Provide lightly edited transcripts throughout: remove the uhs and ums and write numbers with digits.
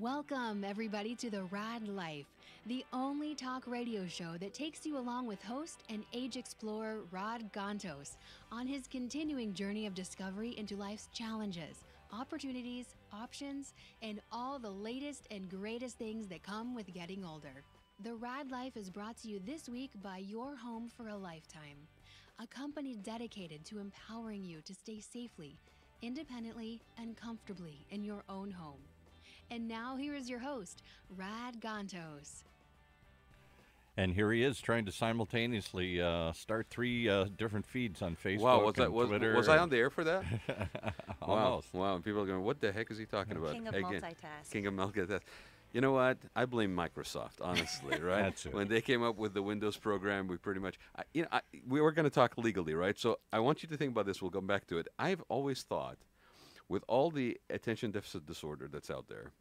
Welcome, everybody, to the Raad Life, the only talk radio show that takes you along with host and age explorer Rod Gantos on his continuing journey of discovery into life's challenges, opportunities, options, and all the latest and greatest things that come with getting older. The Rad Life is brought to you this week by Your Home for a Lifetime, a company dedicated to empowering you to stay safely, independently, and comfortably in your own home. And now here is your host, Rad Gantos. And here he is trying to simultaneously start three different feeds on Facebook Wow, Twitter. was I on the air for that? Almost. Wow, and people are going, what the heck is he talking about? King of Again, multitask. King of multitask. You know what? I blame Microsoft, honestly, right? That's it. When they came up with the Windows program, we pretty much, we were going to talk legally, right? So I want you to think about this. We'll come back to it. I've always thought, with all the attention deficit disorder that's out there,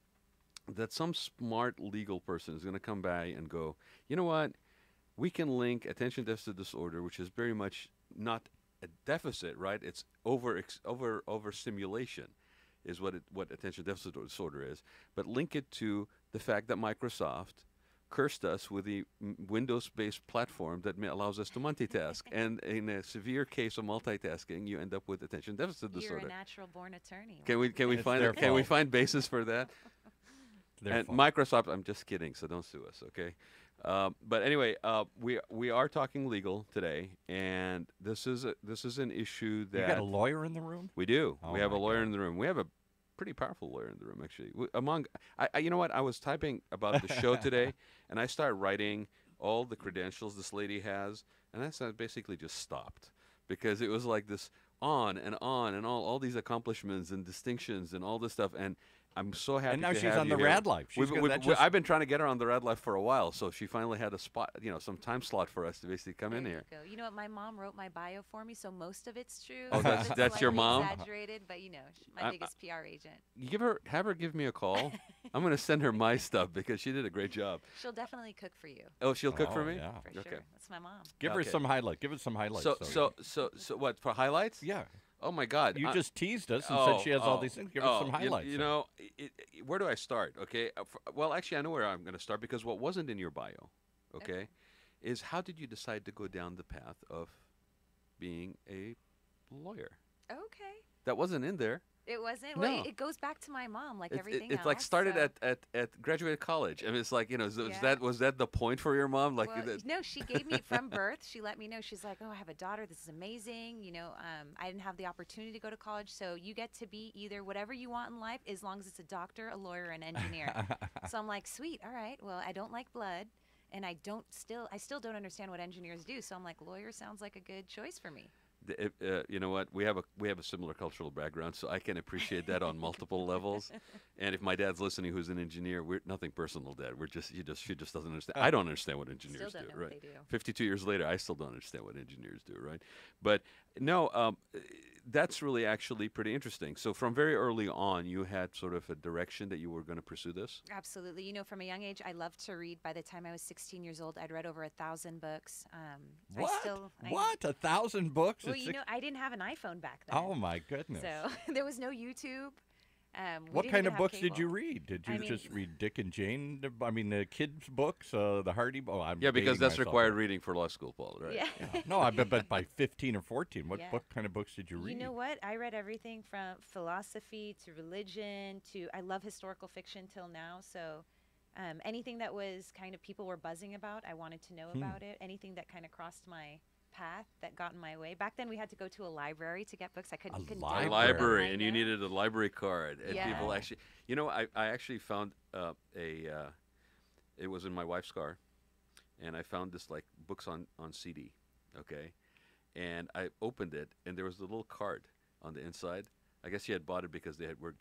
that some smart legal person is going to come by and go, you know what? We can link attention deficit disorder, which is very much not a deficit, right? It's overstimulation is what attention deficit disorder is. But link it to the fact that Microsoft cursed us with the Windows-based platform that allows us to multitask. And in a severe case of multitasking, you end up with attention deficit disorder. You're a natural-born attorney. Can we It's find their can we fault. find basis for that? Their And fault. Microsoft, I'm just kidding, so don't sue us, okay? But anyway, we are talking legal today, and this is an issue You that got a lawyer in the room? we do. Oh We have a my lawyer God. in the room. We have a pretty powerful lawyer in the room, actually. You know what? I was typing about the show today, and I started writing all the credentials this lady has, and I basically just stopped because it was like this on and all these accomplishments and distinctions and all this stuff, and I'm so happy. And now to she's have on you the here. Rad Life. I've been trying to get her on the Raad Life for a while, so she finally had a spot, some time slot for us to basically come in here. There you go. You know what? My mom wrote my bio for me, so most of it's true. Oh, Some that's- of it's that's your slightly mom? Exaggerated, but my biggest PR agent. Have her give me a call. I'm going to send her my stuff because she did a great job. She'll definitely cook for you, Oh, she'll cook for Oh, me? yeah. for Okay. sure. That's my mom. Give her Okay. some highlights. Give us some highlights. So what, for highlights? yeah. Oh, my God. You I- just teased us and said she has all these things. Give us some highlights. Where do I start? Okay. Well, actually, I know where I'm going to start because what wasn't in your bio, okay, is how did you decide to go down the path of being a lawyer? Okay. That wasn't in there. It wasn't. No. Well, it goes back to my mom, like everything else. It's like started so. at graduated college. I mean, it's like, Yeah. was that the point for your mom? Like, Well, no, she gave me from birth. She let me know. She's like, "Oh, I have a daughter. This is amazing." I didn't have the opportunity to go to college, so you get to be either whatever you want in life, as long as it's a doctor, a lawyer, an engineer. So I'm like, "Sweet, all right. Well, I don't like blood, and I still don't understand what engineers do. So I'm like, lawyer sounds like a good choice for me." You know what? We have a similar cultural background, so I can appreciate that on multiple levels. And if my dad's listening, who's an engineer, we're nothing personal, Dad. She just doesn't understand. I don't understand what engineers Still don't do, know right? what they do. 52 years later, I still don't understand what engineers do, right? But no, that's really actually pretty interesting. So from very early on, you had sort of a direction that you were going to pursue this. Absolutely. From a young age, I loved to read. By the time I was 16 years old, I'd read over 1,000 books. What? I What? 1,000 books? Well, It's I didn't have an iPhone back then. Oh, my goodness. So there was no YouTube. We What didn't kind even of have books did you cable. read? Did you I mean- just read Dick and Jane? I mean, the kids' books, the Hardy. Oh, I'm Yeah, because dating that's myself. required reading for law school, Paul, right? Yeah. Yeah. No, but by 15 or 14, what Yeah. kind of books did you read? You know what? I read everything from philosophy to religion to I love historical fiction till now. So anything that was kind of people were buzzing about, I wanted to know about it. Anything that kind of crossed my path that got in my way. Back then, we had to go to a library to get books. You couldn't A download library, them. and you needed a library card. And Yeah. people actually, I actually found it was in my wife's car, and I found this like books on CD, okay, and I opened it, and there was a little card on the inside. I guess she had bought it because they were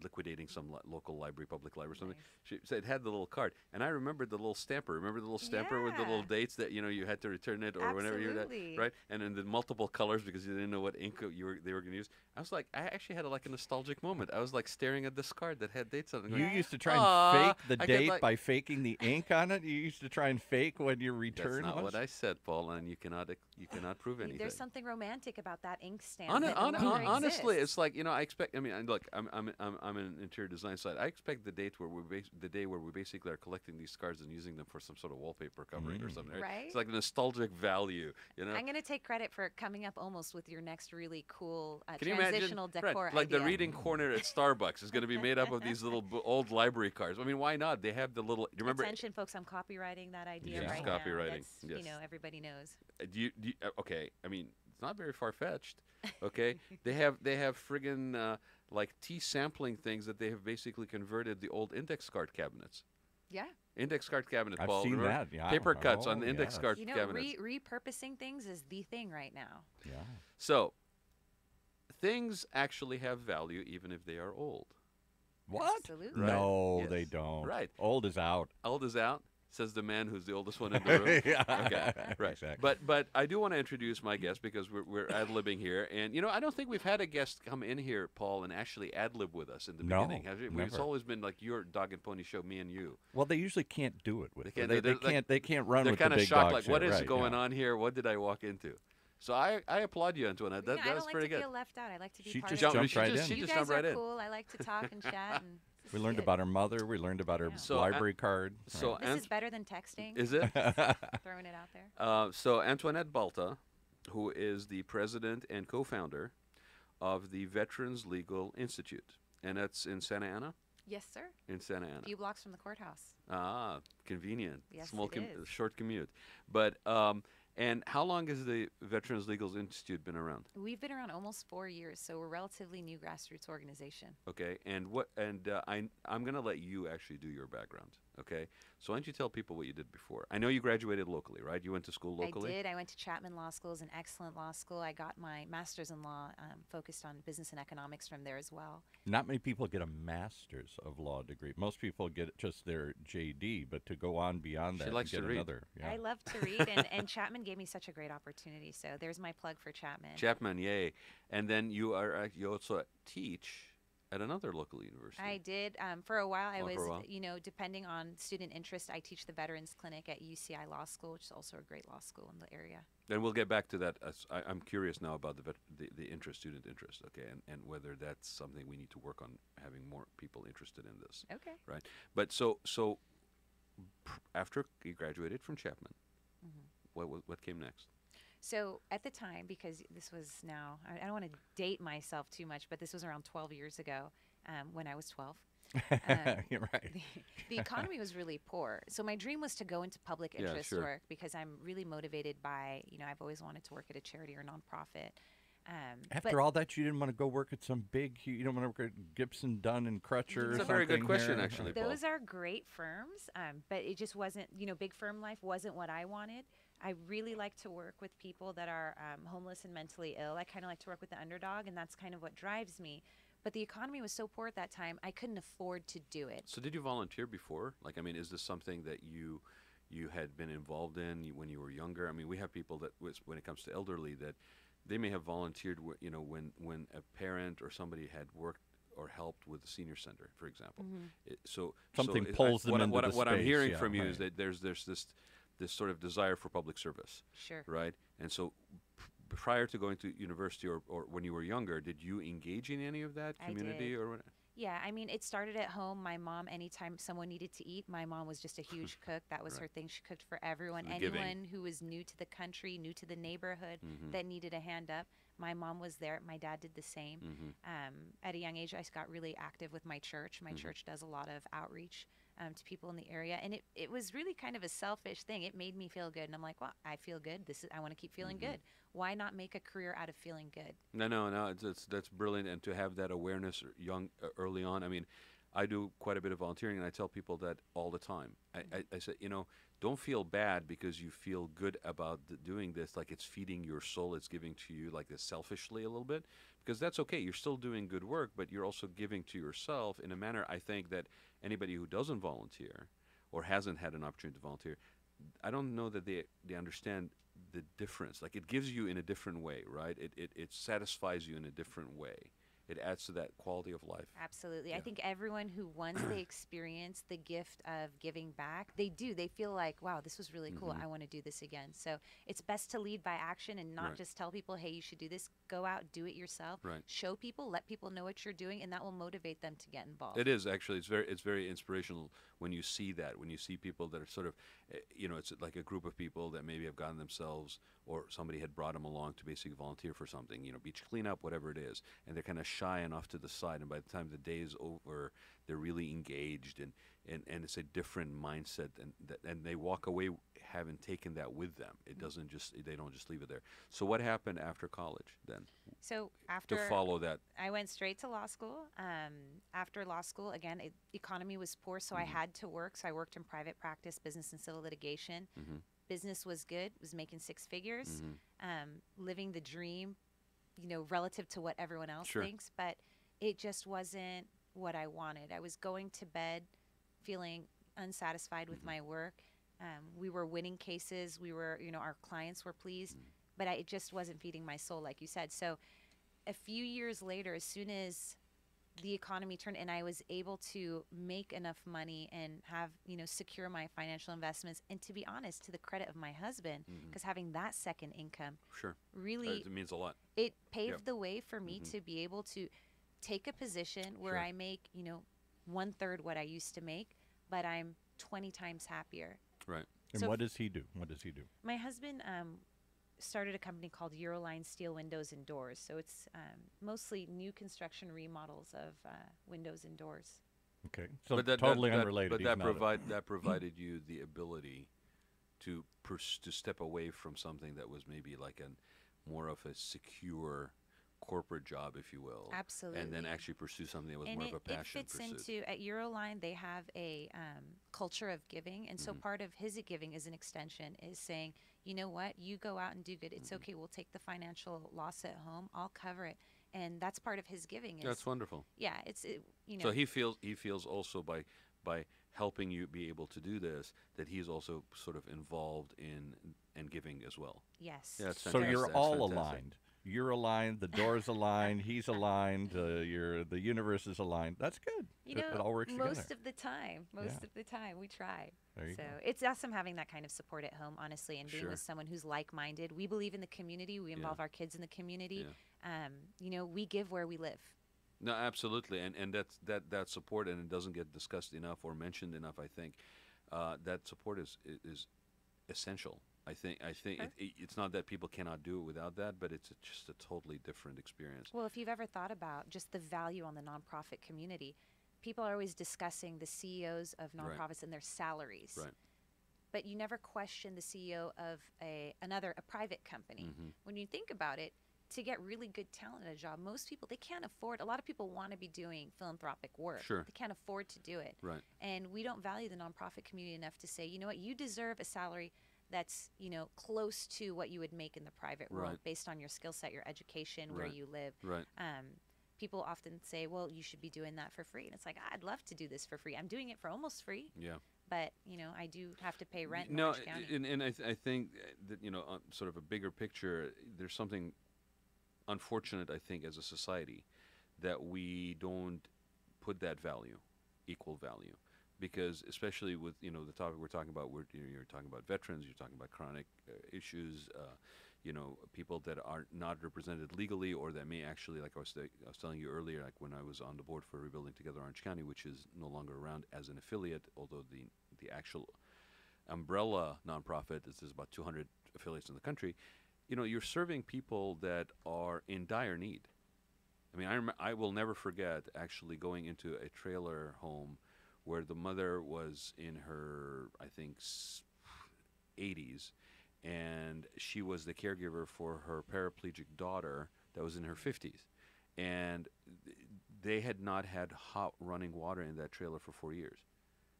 liquidating some local library, public library or something. Nice. She said it had the little card, and I remembered the little stamper. Remember the little stamper with the little Yeah. dates that you had to return it or whenever you were Absolutely. right, and in the multiple colors because you didn't know what ink they were going to use. I was like, I actually had like a nostalgic moment. I was like staring at this card that had dates on it. You going, used to try and Aw, fake the I get date like- by faking the ink on it. You used to try and fake when your return That's not was. what I said, Paul, and you cannot prove anything. There's something romantic about that ink stamp. Hon- that no hon- longer hon- honestly, exists. it's like I expect. I mean, look, I'm I'm in interior design side. I expect the date where the day where we basically are collecting these cards and using them for some sort of wallpaper covering or something. Right? It's like nostalgic value, you know. I'm going to take credit for coming up almost with your next really cool Can you imagine? transitional Right, decor like idea. the reading corner at Starbucks is going to be made up of these little old library cards. I mean, why not? They have the little. Do you remember? Attention, folks! I'm copywriting that idea Yes, right copywriting, now. That's, yes. You know, everybody knows. Okay, I mean, it's not very far fetched. Okay, they have friggin' like tea sampling things that they have basically converted the old index card cabinets. Yeah. Index card cabinet, I've Paul. seen remember? that. Yeah. Paper cuts Oh, on the index yes. card You know, cabinets. repurposing things is the thing right now. Yeah. So, things actually have value even if they are old. What? Absolutely. Right. No, Yes. they don't. Right. Old is out. Old is out, says the man who's the oldest one in the room. Yeah. Okay, right. Exactly. But I do want to introduce my guest because we're ad-libbing here. And, you know, I don't think we've had a guest come in here, Paul, and actually ad-lib with us in the No, beginning. Have you? It's never. always been like your dog and pony show, me and you. Well, they usually can't do it with. They can't- They they're like- can't. They can't run They're with the kind of big shocked, dogs like, here, what is right, going yeah. on here? What did I walk into? So I applaud you, Antoinette. That, Yeah, that I was don't like pretty to good. feel left out. I like to be She part just of it. jumped right in. She You just guys jumped right are in. cool. I like to talk and chat. And We learned about her mother. We learned about her So, library card. so right. This is better than texting. Is it? Throwing it out there. So Antoinette Balta, who is the president and co-founder of the Veterans Legal Institute, and that's in Santa Ana. Yes, sir. In Santa A Ana. few blocks from the courthouse. Ah, convenient. Yes, Small, it is. short commute. But and how long has the Veterans Legal Institute been around? We've been around almost 4 years, so we're a relatively new grassroots organization. Okay, and what? And I'm gonna let you actually do your background. Okay, so why don't you tell people what you did before? I know you graduated locally, right? You went to school locally. I did. I went to Chapman Law School. It's an excellent law school. I got my master's in law, focused on business and economics from there as well. Not many people get a master's of law degree. Most people get just their JD, but to go on beyond She that, likes and to get read. another. Yeah. I love to read, and Chapman gave me such a great opportunity. So there's my plug for Chapman. Chapman, yay! And then you also teach at another local university. I did. For a while, I Oh, was, for a while. you know, depending on student interest, I teach the Veterans Clinic at UCI Law School, which is also a great law school in the area. And we'll get back to that. I'm curious now about the interest, student interest, okay, and whether that's something we need to work on, having more people interested in this. Okay. Right. But after you graduated from Chapman, what came next? So at the time, because this was now, I don't want to date myself too much, but this was around 12 years ago when I was 12. You're right. The economy was really poor. So my dream was to go into public Yeah, interest sure. work because I'm really motivated by, you know, I've always wanted to work at a charity or nonprofit. After all that, you didn't want to go work at some big. You don't want to work at Gibson, Dunn, and Crutcher. or It's a very good something question, here? actually, Paul. Those are great firms, but it just wasn't, you know, big firm life wasn't what I wanted. I really like to work with people that are homeless and mentally ill. I kind of like to work with the underdog, and that's kind of what drives me. But the economy was so poor at that time, I couldn't afford to do it. So did you volunteer before? Like, I mean, is this something that you had been involved in when you were younger? I mean, we have people that, when it comes to elderly, that they may have volunteered, you know, when a parent or somebody had worked or helped with the senior center, for example. Something so pulls them what, into what, the what I'm space, hearing yeah, from you right. is that there's this sort of desire for public service, Sure. right? And so prior to going to university or when you were younger, did you engage in any of that I community did. or what? Yeah, I mean, it started at home. My mom, anytime someone needed to eat, my mom was just a huge cook. That was Right. her thing. She cooked for everyone. So giving. Anyone who was new to the country, new to the neighborhood, Mhm. that needed a hand up, my mom was there. My dad did the same. At a young age, I got really active with my church. My church does a lot of outreach to people in the area. And it was really kind of a selfish thing. It made me feel good. And I'm like, well, I feel good. I want to keep feeling good. Why not make a career out of feeling good? No. That's brilliant, and to have that awareness early on. I mean, I do quite a bit of volunteering, and I tell people that all the time. I say, you know, don't feel bad because you feel good about doing this, like it's feeding your soul, it's giving to you like this selfishly a little bit, because that's okay. You're still doing good work, but you're also giving to yourself in a manner. I think that anybody who doesn't volunteer or hasn't had an opportunity to volunteer, I don't know that they understand the difference. Like, it gives you in a different way, right? It satisfies you in a different way. it adds to that quality of life. Absolutely. I Yeah. think everyone who once they experience the gift of giving back, they do. They feel like, wow, this was really cool. I want to do this again. So it's best to lead by action and not Right. just tell people, hey, you should do this. Go out, do it yourself. Right. Show people, let people know what you're doing, and that will motivate them to get involved. It is actually. It's very inspirational when you see that. When you see people that are sort of, it's like a group of people that maybe have gotten themselves, or somebody had brought them along to basically volunteer for something. Beach cleanup, whatever it is, and they're kind of shy enough to the side. And by the time the day is over, they're really engaged, and it's a different mindset, and they walk away having taken that with them. It doesn't just they don't just leave it there. So what happened after college then? So To after follow that. I went straight to law school. After law school, again, economy was poor, so I had to work. So I worked in private practice, business and civil litigation. Business was good, was making six figures, living the dream, relative to what everyone else Sure. thinks. But it just wasn't what I wanted. I was going to bed feeling unsatisfied with my work. We were winning cases. We were, our clients were pleased, but it just wasn't feeding my soul, like you said. So a few years later, as soon as the economy turned and I was able to make enough money and have, secure my financial investments, and to be honest, to the credit of my husband, because having that second income Sure. really, It means a lot. it paved Yep. the way for me to be able to take a position where Sure. I make, 1/3 what I used to make, but I'm 20 times happier. Right. And So what does he do? What does he do? My husband started a company called Euroline Steel Windows and Doors. So it's mostly new construction remodels of windows and doors. Okay, so But totally unrelated. But He's not a- that provided you the ability to to step away from something that was maybe like more of a secure corporate job, if you will. Absolutely. And then actually pursue something that was more of a passion it fits pursuit. into, at Euroline, they have a culture of giving. And so part of his giving is an extension, is saying, you know what, you go out and do good. It's okay. We'll take the financial loss at home. I'll cover it. And that's part of his giving. That's wonderful. Yeah, So he feels also by helping you be able to do this, that he's also sort of involved in and giving as well. Yes. Yeah, it's So fantastic. you're That's all fantastic. aligned. You're aligned. The door's aligned. He's aligned. The universe is aligned. That's good. It all works most together. of the time, we try. There you So go. it's awesome having that kind of support at home, honestly, and being Sure. with someone who's like-minded. We believe in the community. We involve our kids in the community. We give where we live. No, absolutely, and that support, and it doesn't get discussed enough or mentioned enough. I think that support is essential. I think it's not that people cannot do it without that, but it's just a totally different experience. Well, if you've ever thought about just the value on the nonprofit community, people are always discussing the CEOs of nonprofits and their salaries. Right. But you never question the CEO of a private company. When you think about it, to get really good talent at a job, most people, they can't afford. A lot of people want to be doing philanthropic work. Sure. They can't afford to do it. Right. And we don't value the nonprofit community enough to say, you know what, you deserve a salary that's, close to what you would make in the private world, Right. based on your skill set, your education, where Right. you live. Right. People often say, well, you should be doing that for free. And it's like, I'd love to do this for free. I'm doing it for almost free. Yeah. But, I do have to pay rent in No, Orange County. and I think that sort of a bigger picture, there's something unfortunate, I think, as a society, that we don't put that value, equal value, because especially with the topic we're talking about, you're talking about veterans, you're talking about chronic issues, people that are not represented legally, or that may actually, like I was telling you earlier, like when I was on the board for Rebuilding Together Orange County, which is no longer around as an affiliate, although the actual umbrella nonprofit there's about 200 affiliates in the country. You're serving people that are in dire need. I mean, I will never forget actually going into a trailer home where the mother was in her, I think, 80s, and she was the caregiver for her paraplegic daughter that was in her 50s. And they had not had hot running water in that trailer for 4 years.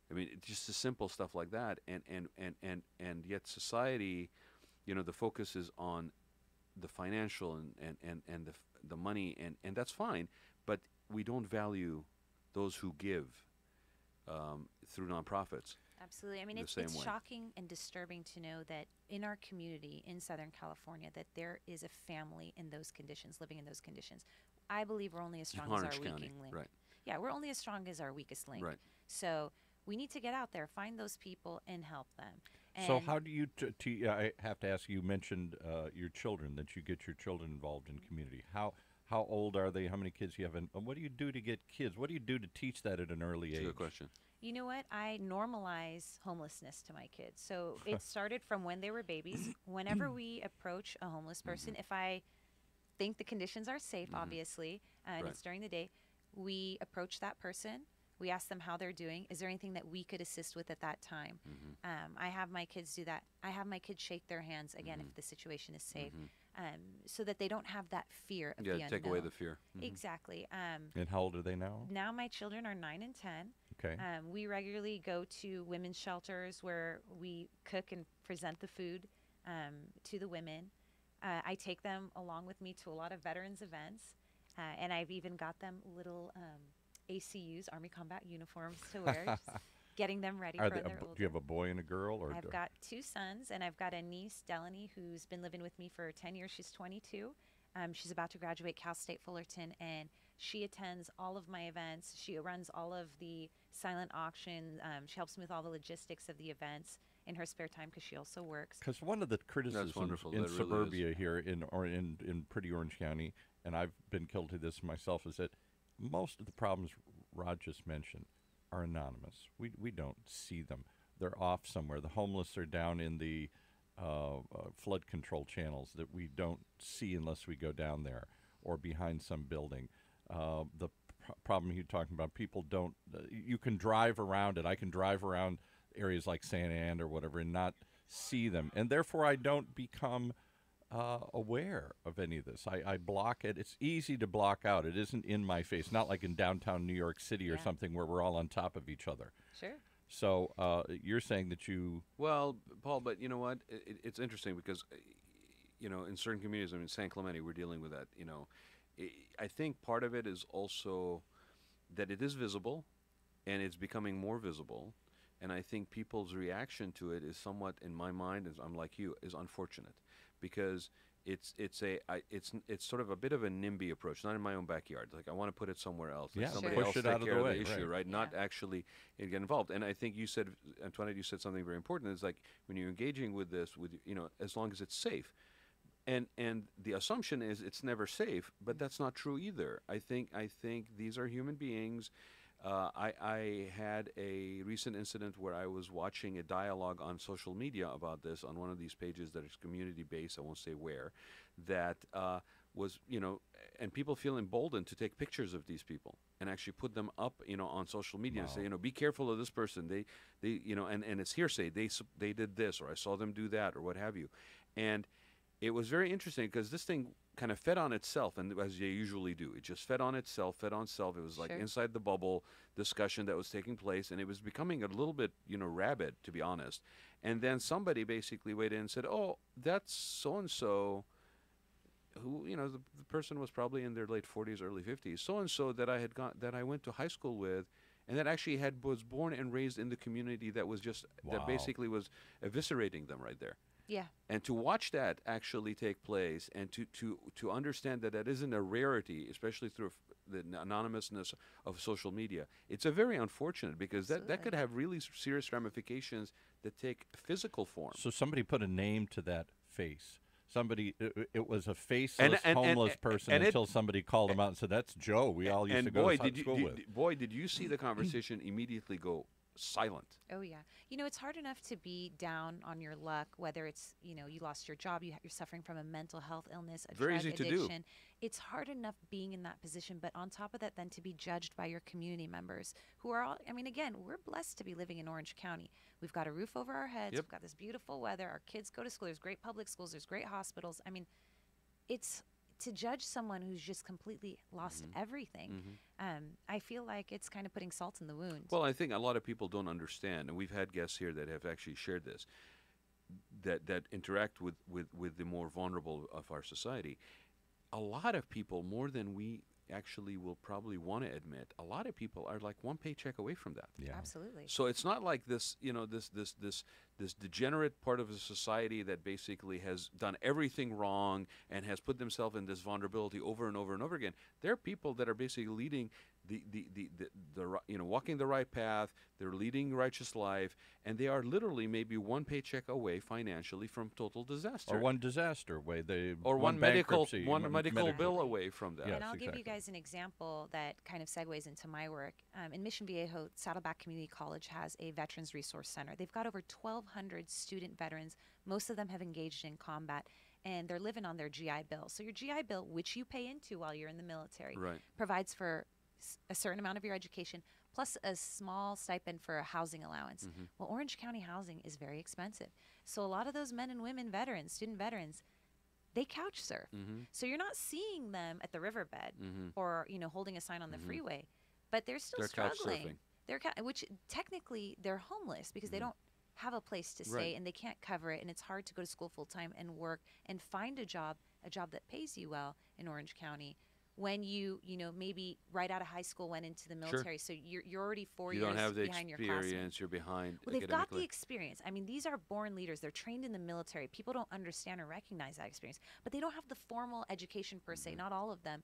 I mean, it's just the simple stuff like that. And yet society, the focus is on the financial and the money, and that's fine, but we don't value those who give through nonprofits. Absolutely. I mean, the it's same way. shocking and disturbing to know that in our community in Southern California, that there is a family in those conditions, living in those conditions. I believe we're only as strong as our Orange County, weakening link. right. Yeah, we're only as strong as our weakest link. Right. So we need to get out there, find those people, and help them. So And how do you? I have to ask. You mentioned your children, that you get your children involved in community. How old are they? How many kids you have? And what do you do to get kids? What do you do to teach that at an early That's a age? good question. you know what? I normalize homelessness to my kids. So it started from when they were babies. Whenever we approach a homeless person, if I think the conditions are safe, obviously, and Right. it's during the day, we approach that person. We ask them how they're doing. Is there anything that we could assist with at that time? I have my kids do that. I have my kids shake their hands again if the situation is safe, so that they don't have that fear of the Yeah, unknown. take away the fear. Exactly. And how old are they now? Now my children are 9 and 10. Okay. We regularly go to women's shelters where we cook and present the food to the women. I take them along with me to a lot of veterans events, and I've even got them little ACUs, Army Combat Uniforms, to wear, just getting them ready Are for they, their do older. you have a boy and a girl, or I've got 2 sons, and I've got a niece, Delaney, who's been living with me for 10 years. She's 22. She's about to graduate Cal State Fullerton, and she attends all of my events. She runs all of the silent auction. She helps me with all the logistics of the events in her spare time because she also works. Because one of the criticisms wonderful. in That really suburbia here in pretty Orange County, and I've been guilty of this myself, is that most of the problems Rod just mentioned are anonymous. We don't see them. They're off somewhere. The homeless are down in the flood control channels that we don't see unless we go down there, or behind some building. The problem you're talking about, people don't. You can drive around it. I can drive around areas like Santa Ana or whatever and not see them, and therefore I don't become aware of any of this. I block it. It's easy to block out. It isn't in my face. Not like in downtown New York City or Yeah. something where we're all on top of each other. Sure. So you're saying that you. Well, Paul, but you know what? It's interesting because, in certain communities, I mean, San Clemente, we're dealing with that. I think part of it is also that it is visible, and it's becoming more visible, and I think people's reaction to it is somewhat, in my mind, as I'm like you, is unfortunate, because it's sort of a bit of a NIMBY approach, not in my own backyard. Like I want to put it somewhere else. Let Yeah, somebody push else it take out of the care way, issue, right. right? Not Yeah. actually get involved. And I think you said, Antoinette, you said something very important. It's like when you're engaging with this, as long as it's safe. And the assumption is it's never safe, but that's not true either. I think these are human beings. I had a recent incident where I was watching a dialogue on social media about this on one of these pages that is community based. I won't say where. That was, and people feel emboldened to take pictures of these people and actually put them up, on social media and say, be careful of this person. They, and it's hearsay. They did this, or I saw them do that, or what have you. And it was very interesting because this thing kind of fed on itself, and as they usually do, it just fed on itself, fed on itself. It was like Sure. inside the bubble discussion that was taking place, and it was becoming a little bit, rabid, to be honest. And then somebody basically weighed in and said, "Oh, that's so and so." Who, the person was probably in their late 40s, early 50s. So and so that I went to high school with, and that actually was born and raised in the community that was just that Wow. basically was eviscerating them right there. Yeah. And to watch that actually take place, and to understand that isn't a rarity, especially through the anonymousness of social media, it's a very unfortunate, because that Absolutely. could have really serious ramifications that take physical form. So somebody put a name to that face. Somebody, it was a faceless homeless person and until somebody called him out and said, "That's Joe. We all used to go to school with." boy, did you see the conversation immediately go silent? Oh yeah. It's hard enough to be down on your luck, whether it's, you lost your job, you're suffering from a mental health illness, a Very drug easy to do. addiction. It's hard enough being in that position, but on top of that, then to be judged by your community members who are all, again, we're blessed to be living in Orange County. We've got a roof over our heads. Yep. We've got this beautiful weather. Our kids go to school. There's great public schools. There's great hospitals. It's to judge someone who's just completely lost everything. I feel like it's kind of putting salt in the wound. Well, I think a lot of people don't understand, and we've had guests here that have actually shared this, that interact with the more vulnerable of our society. A lot of people, more than we actually will probably want to admit, a lot of people are like one paycheck away from that. Yeah. Absolutely. So it's not like this, this degenerate part of the society that basically has done everything wrong and has put themselves in this vulnerability over and over and over again. There are people that are basically leading walking the right path. They're leading righteous life, and they are literally maybe one paycheck away financially from total disaster, Or one disaster away. or one medical bankruptcy, medical bill away from that. Yes, And I'll give you exactly. guys an example that kind of segues into my work. In Mission Viejo, Saddleback Community College has a Veterans Resource Center. They've got over 1,200 student veterans. Most of them have engaged in combat, and they're living on their GI Bill. So your GI Bill, which you pay into while you're in the military, Right. provides for a certain amount of your education plus a small stipend for a housing allowance. Well, Orange County housing is very expensive. So a lot of those men and women veterans, student veterans, they couch surf. So you're not seeing them at the riverbed or, holding a sign on the freeway, but they're still They're couch struggling. surfing. Which technically they're homeless because they don't have a place to stay Right. and they can't cover it, and it's hard to go to school full time and work and find a job that pays you well in Orange County. When you maybe right out of high school went into the military, so you're already 4 You years don't have the behind your classmates. experience. You're behind. Well, they've got the academically. experience. I mean, these are born leaders. They're trained in the military. People don't understand or recognize that experience, but they don't have the formal education per se. Not all of them.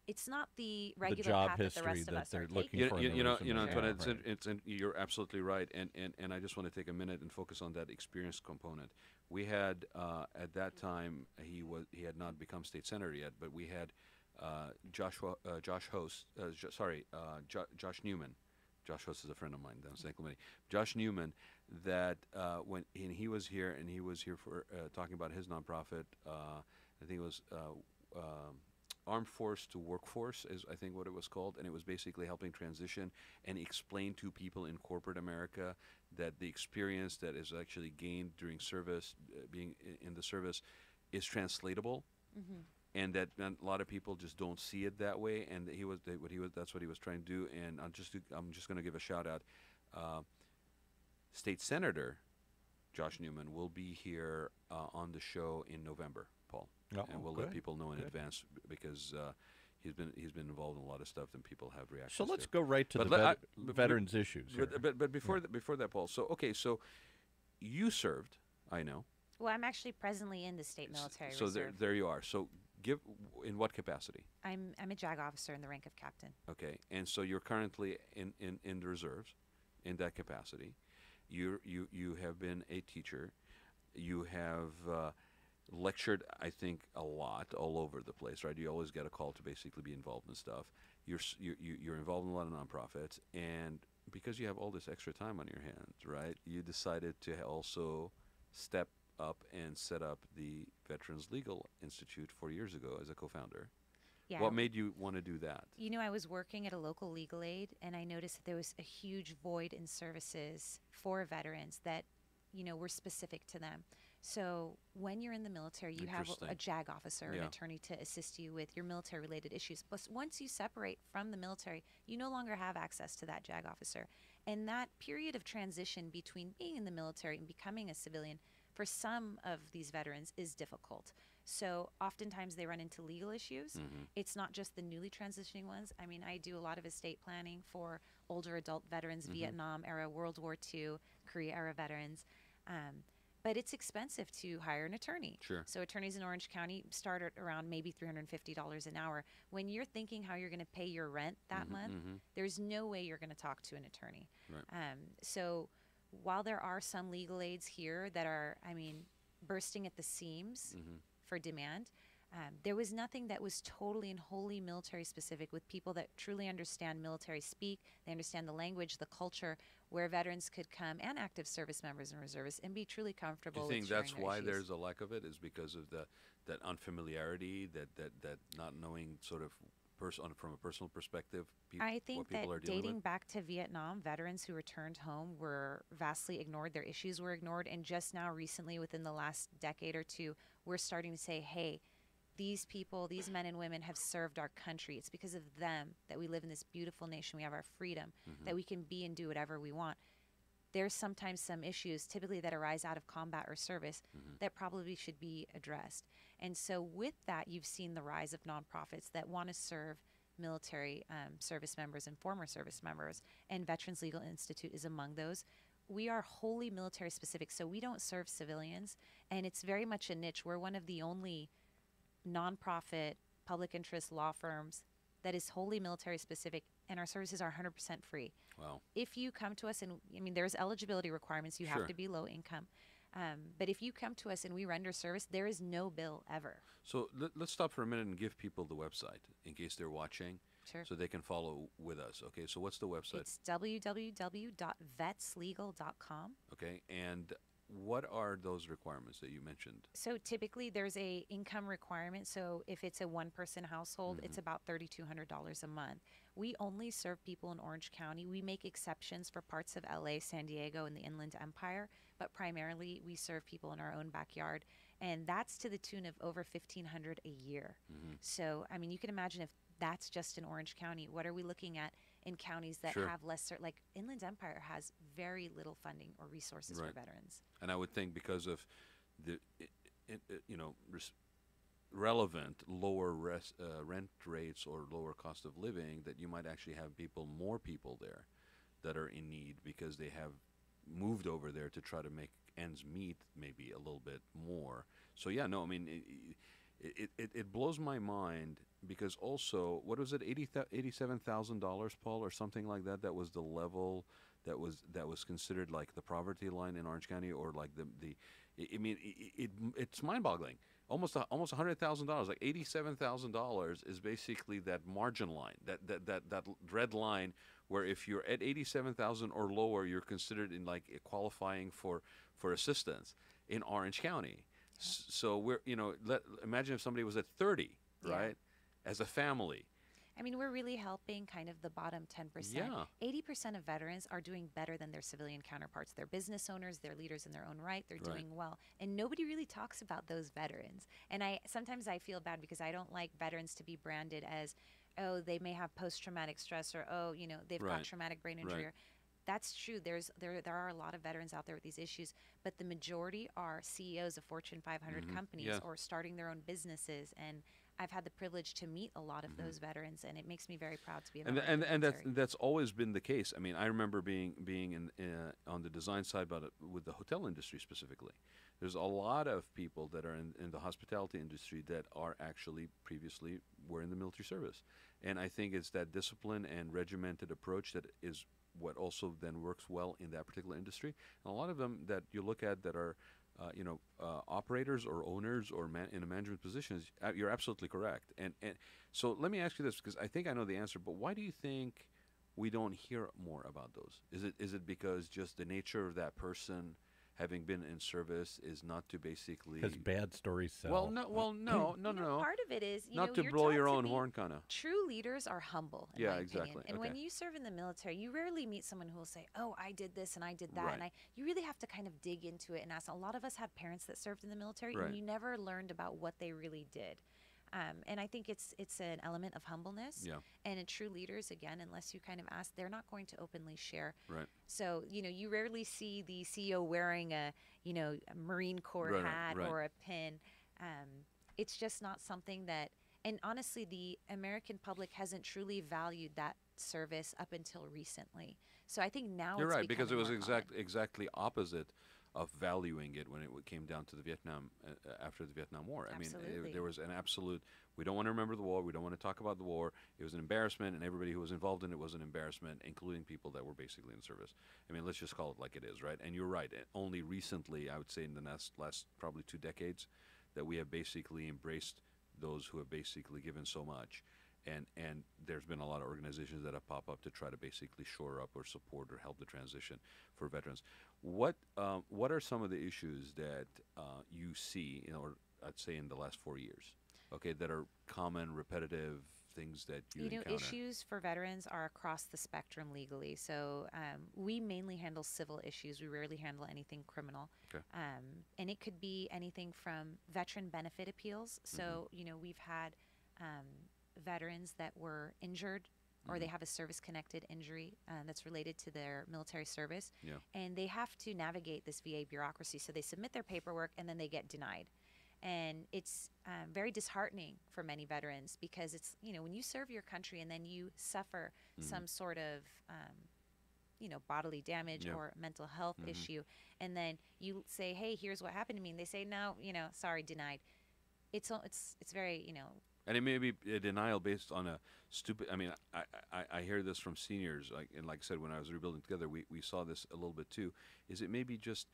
It's not the regular job path that the history rest of that us they're are looking taking. for in the resume. Antoinette, Yeah, right. you're absolutely right, and I just want to take a minute and focus on that experience component. We had at that time he had not become state senator yet, but we had Josh Newman. Josh Host is a friend of mine. That's St. Clemente. Josh Newman, that when he was here, and he was here for talking about his nonprofit. I think it was Armed Force to Workforce is I think what it was called, and it was basically helping transition and explain to people in corporate America that the experience that is actually gained during service, being in the service, is translatable. And that a lot of people just don't see it that way, and that's what he was trying to do. And I'm just going to give a shout out. State Senator Josh Newman will be here on the show in November, Paul, Oh, and we'll good, let people know in good. advance because he's been involved in a lot of stuff and people have reactions. So let's to. go right to But the let- veterans issues. Here. But before that, Paul. So so you served, I know. Well, I'm actually presently in the state military So reserve. there you are. So in what capacity? I'm a JAG officer in the rank of captain. Okay, and so you're currently in the reserves, in that capacity. You have been a teacher. You have lectured, I think, a lot all over the place, right? You always get a call to basically be involved in stuff. You're involved in a lot of nonprofits, and because you have all this extra time on your hands, right? You decided to also step up and set up the Veterans Legal Institute 4 years ago as a co-founder. Yeah. What made you want to do that? I was working at a local legal aid, and I noticed that there was a huge void in services for veterans that, were specific to them. So when you're in the military, you have Interesting. a JAG officer, Yeah. an attorney to assist you with your military-related issues. But once you separate from the military, you no longer have access to that JAG officer. And that period of transition between being in the military and becoming a civilian for some of these veterans is difficult. So oftentimes they run into legal issues. It's not just the newly transitioning ones. I mean, I do a lot of estate planning for older adult veterans, Vietnam era, World War II, Korea era veterans. But it's expensive to hire an attorney. Sure. So attorneys in Orange County start at around maybe $350 an hour. When you're thinking how you're going to pay your rent that month, there's no way you're going to talk to an attorney. Right. So while there are some legal aids here that are, bursting at the seams for demand, there was nothing that was totally and wholly military specific with people that truly understand military speak. They understand the language, the culture, where veterans could come, and active service members and reservists, and be truly Do comfortable you with think sharing that's their why issues. there's a lack of it? Is because of that unfamiliarity, that not knowing sort of from a personal perspective, I what think people that are dealing dating with? back to Vietnam, veterans who returned home were vastly ignored. Their issues were ignored. And just now, recently, within the last decade or two, we're starting to say, hey, these people, these men and women have served our country. It's because of them that we live in this beautiful nation. We have our freedom, that we can be and do whatever we want. There's sometimes some issues, typically that arise out of combat or service, that probably should be addressed. And so with that, you've seen the rise of nonprofits that want to serve military service members and former service members, and Veterans Legal Institute is among those. We are wholly military specific, so we don't serve civilians, and it's very much a niche. We're one of the only nonprofit public interest law firms that is wholly military specific, and our services are 100% free. Wow. If you come to us, and I mean, there's eligibility requirements, you Sure. have to be low income. But if you come to us and we render service, there is no bill ever. So let's stop for a minute and give people the website in case they're watching, Sure. so they can follow with us. Okay, so what's the website? It's www.vetslegal.com. Okay, and what are those requirements that you mentioned? So typically there's a income requirement. So if it's a one-person household, it's about $3,200 a month. We only serve people in Orange County. We make exceptions for parts of LA, San Diego, and the Inland Empire, but primarily we serve people in our own backyard, and that's to the tune of over $1,500 a year. So I mean, you can imagine if that's just in Orange County, what are we looking at in counties that Sure. have lesser, like Inland Empire has very little funding or resources Right. for veterans. And I would think because of the, relevant lower rent rates or lower cost of living, that you might actually have more people there that are in need because they have moved over there to try to make ends meet, maybe a little bit more. So yeah, no, I mean, it blows my mind because also, what was it, $87,000, Paul, or something like that? That was the level that was considered like the poverty line in Orange County, or like it's mind-boggling. Almost $100,000, like $87,000 is basically that margin line, that red line, where if you're at 87,000 or lower, you're considered in like qualifying for assistance in Orange County. So imagine if somebody was at 30, Yeah. right, as a family. I mean, we're really helping kind of the bottom 10%. Yeah. 80% of veterans are doing better than their civilian counterparts. They're business owners, they're leaders in their own right, they're Right. doing well. And nobody really talks about those veterans. And sometimes I feel bad because I don't like veterans to be branded as, oh, they may have post-traumatic stress, or, oh, they've Right. got traumatic brain injury. Right. That's true. There are a lot of veterans out there with these issues, but the majority are CEOs of Fortune 500 companies, Yeah. or starting their own businesses. And I've had the privilege to meet a lot of those veterans, and it makes me very proud to be a And member of the military. that's always been the case. I mean, I remember being in on the design side, but with the hotel industry specifically. There's a lot of people that are in the hospitality industry that are actually previously were in the military service, and I think it's that discipline and regimented approach that is what also then works well in that particular industry. And a lot of them that you look at that are operators or owners or in a management positions, you're absolutely correct. And so let me ask you this, because I think I know the answer, but why do you think we don't hear more about those? Is it because just the nature of that person having been in service is not to basically... Because bad stories sell. no. Part of it is, Not to you're blow taught your to own be- horn, kind of. True leaders are humble, in Yeah, my exactly. opinion. And Okay. when you serve in the military, you rarely meet someone who will say, "Oh, I did this and I did that," Right. and you really have to kind of dig into it and ask. A lot of us had parents that served in the military, Right. and you never learned about what they really did. And I think it's an element of humbleness. Yeah. And true leaders, again, unless you kind of ask, they're not going to openly share. Right. So, you rarely see the CEO wearing a Marine Corps Right, hat right. or a pin. It's just not something that, and honestly, the American public hasn't truly valued that service up until recently. So I think now You're it's right, because it was becoming more common. exactly opposite of valuing it when it came down to the Vietnam after the Vietnam War. I mean, Absolutely. there was an absolute. We don't want to remember the war. We don't want to talk about the war. It was an embarrassment, and everybody who was involved in it was an embarrassment, including people that were basically in service. I mean, let's just call it like it is, right? And you're right. Only recently, I would say, in the last probably 2 decades, that we have basically embraced those who have basically given so much. And there's been a lot of organizations that have popped up to try to basically shore up or support or help the transition for veterans. What are some of the issues that you see, or I'd say in the last 4 years, okay, that are common, repetitive things that you encounter? Issues for veterans are across the spectrum legally. So we mainly handle civil issues. We rarely handle anything criminal. Okay. And it could be anything from veteran benefit appeals. So, we've had veterans that were injured, or they have a service-connected injury that's related to their military service, Yeah. and they have to navigate this VA bureaucracy. So they submit their paperwork, and then they get denied. And it's very disheartening for many veterans because it's, when you serve your country and then you suffer some sort of, bodily damage Yeah. or mental health issue, and then you say, hey, here's what happened to me. And they say, no, sorry, denied. It's very, And it may be a denial based on a stupid. I mean, I hear this from seniors, and like I said, when I was rebuilding together, we saw this a little bit too. Is it maybe just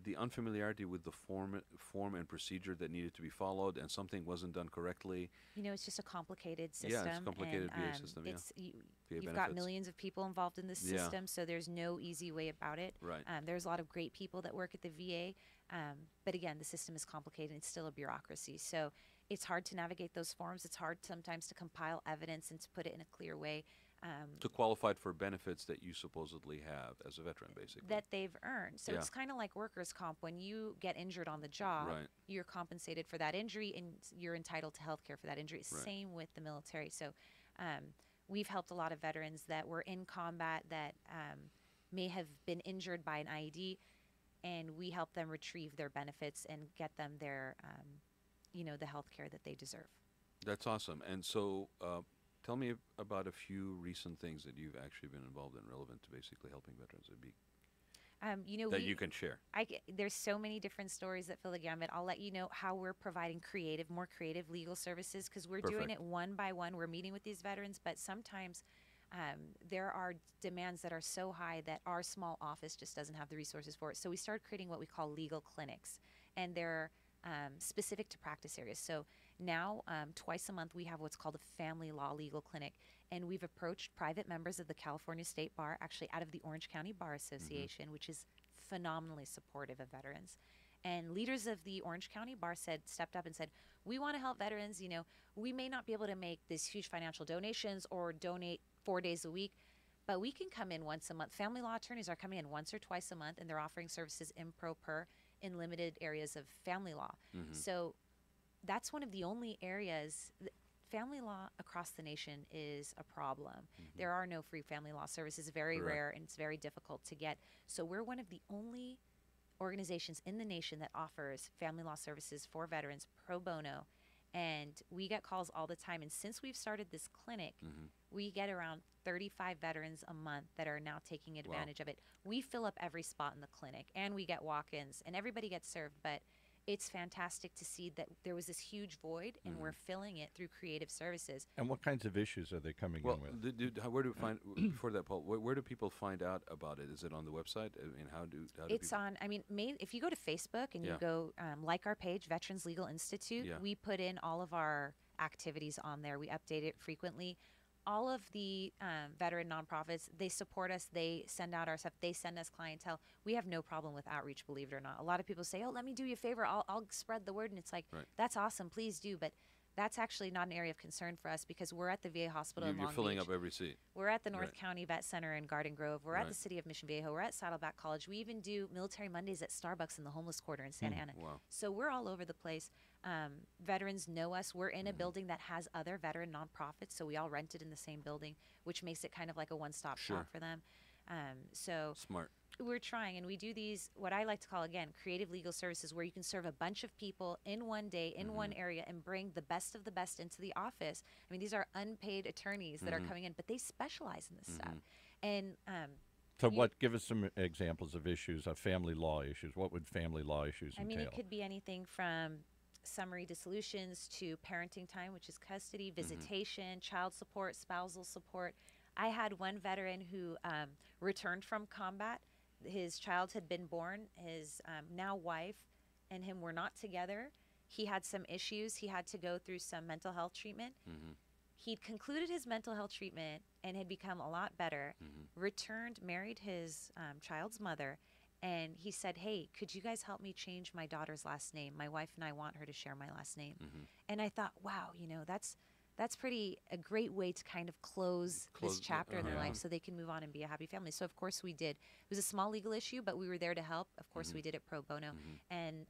the unfamiliarity with the form and procedure that needed to be followed, and something wasn't done correctly? it's just a complicated system. Yeah, it's a complicated and, VA system. Yeah, VA you've got benefits. millions of people involved in this Yeah. system, so there's no easy way about it. Right. There's a lot of great people that work at the VA, but again, the system is complicated. It's still a bureaucracy, so it's hard to navigate those forms. It's hard sometimes to compile evidence and to put it in a clear way. To qualify for benefits that you supposedly have as a veteran, basically. That they've earned. So Yeah. it's kind of like workers' comp. When you get injured on the job, Right. you're compensated for that injury and you're entitled to health care for that injury. Right. Same with the military. So we've helped a lot of veterans that were in combat that may have been injured by an IED, and we help them retrieve their benefits and get them their, the health care that they deserve. That's awesome. And so, tell me about a few recent things that you've actually been involved in relevant to basically helping veterans. It'd be that you can share. There's so many different stories that fill the gamut. I'll let you know how we're providing more creative legal services because we're doing Perfect. it one by one. We're meeting with these veterans, but sometimes there are demands that are so high that our small office just doesn't have the resources for it. So we started creating what we call legal clinics, and they're specific to practice areas. So now, twice a month, we have what's called a family law legal clinic, and we've approached private members of the California State Bar, actually out of the Orange County Bar Association, which is phenomenally supportive of veterans. And leaders of the Orange County Bar stepped up and said, we want to help veterans. We may not be able to make these huge financial donations or donate 4 days a week, but we can come in once a month. Family law attorneys are coming in once or twice a month, and they're offering services in pro per in limited areas of family law. So that's one of the only areas. Family law across the nation is a problem. There are no free family law services, very Correct. rare, and it's very difficult to get. So we're one of the only organizations in the nation that offers family law services for veterans pro bono. And we get calls all the time. And since we've started this clinic, we get around 35 veterans a month that are now taking advantage of it. We fill up every spot in the clinic, and we get walk-ins, and everybody gets served. But it's fantastic to see that there was this huge void, and we're filling it through creative services. And what kinds of issues are they coming Well, in with? where do we find before that, Paul? Where do people find out about it? Is it on the website? I mean, how do It's people, on, if you go to Facebook and you Yeah. go like our page, Veterans Legal Institute, Yeah. we put in all of our activities on there. We update it frequently. All of the veteran nonprofits, they support us. They send out our stuff. They send us clientele. We have no problem with outreach, believe it or not. A lot of people say, oh, let me do you a favor. I'll spread the word. And it's like, Right. that's awesome. Please do. But that's actually not an area of concern for us because we're at the VA hospital in you're Long filling Beach. up every seat? We're at the North Right. County Vet Center in Garden Grove. We're at Right. the city of Mission Viejo. We're at Saddleback College. We even do Military Mondays at Starbucks in the homeless quarter in Santa Ana. Wow. So we're all over the place. Veterans know us. We're in a building that has other veteran nonprofits, so we all rented in the same building, which makes it kind of like a one-stop Sure. shop for them. So Smart. we're trying, and we do these, what I like to call, again, creative legal services, where you can serve a bunch of people in one day, in one area, and bring the best of the best into the office. I mean, these are unpaid attorneys that are coming in, but they specialize in this stuff. And So give us some examples of issues, of family law issues. What would family law issues I entail? mean, it could be anything from summary dissolutions to parenting time, which is custody, visitation, child support, spousal support. I had one veteran who returned from combat. His child had been born. His now wife and him were not together. He had some issues. He had to go through some mental health treatment. He'd concluded his mental health treatment and had become a lot better, returned, married his child's mother, and he said, hey, could you guys help me change my daughter's last name? My wife and I want her to share my last name. And I thought, wow, that's pretty a great way to kind of close this chapter in their life so they can move on and be a happy family. So of course we did. It was a small legal issue, but we were there to help. Of course we did it pro bono. And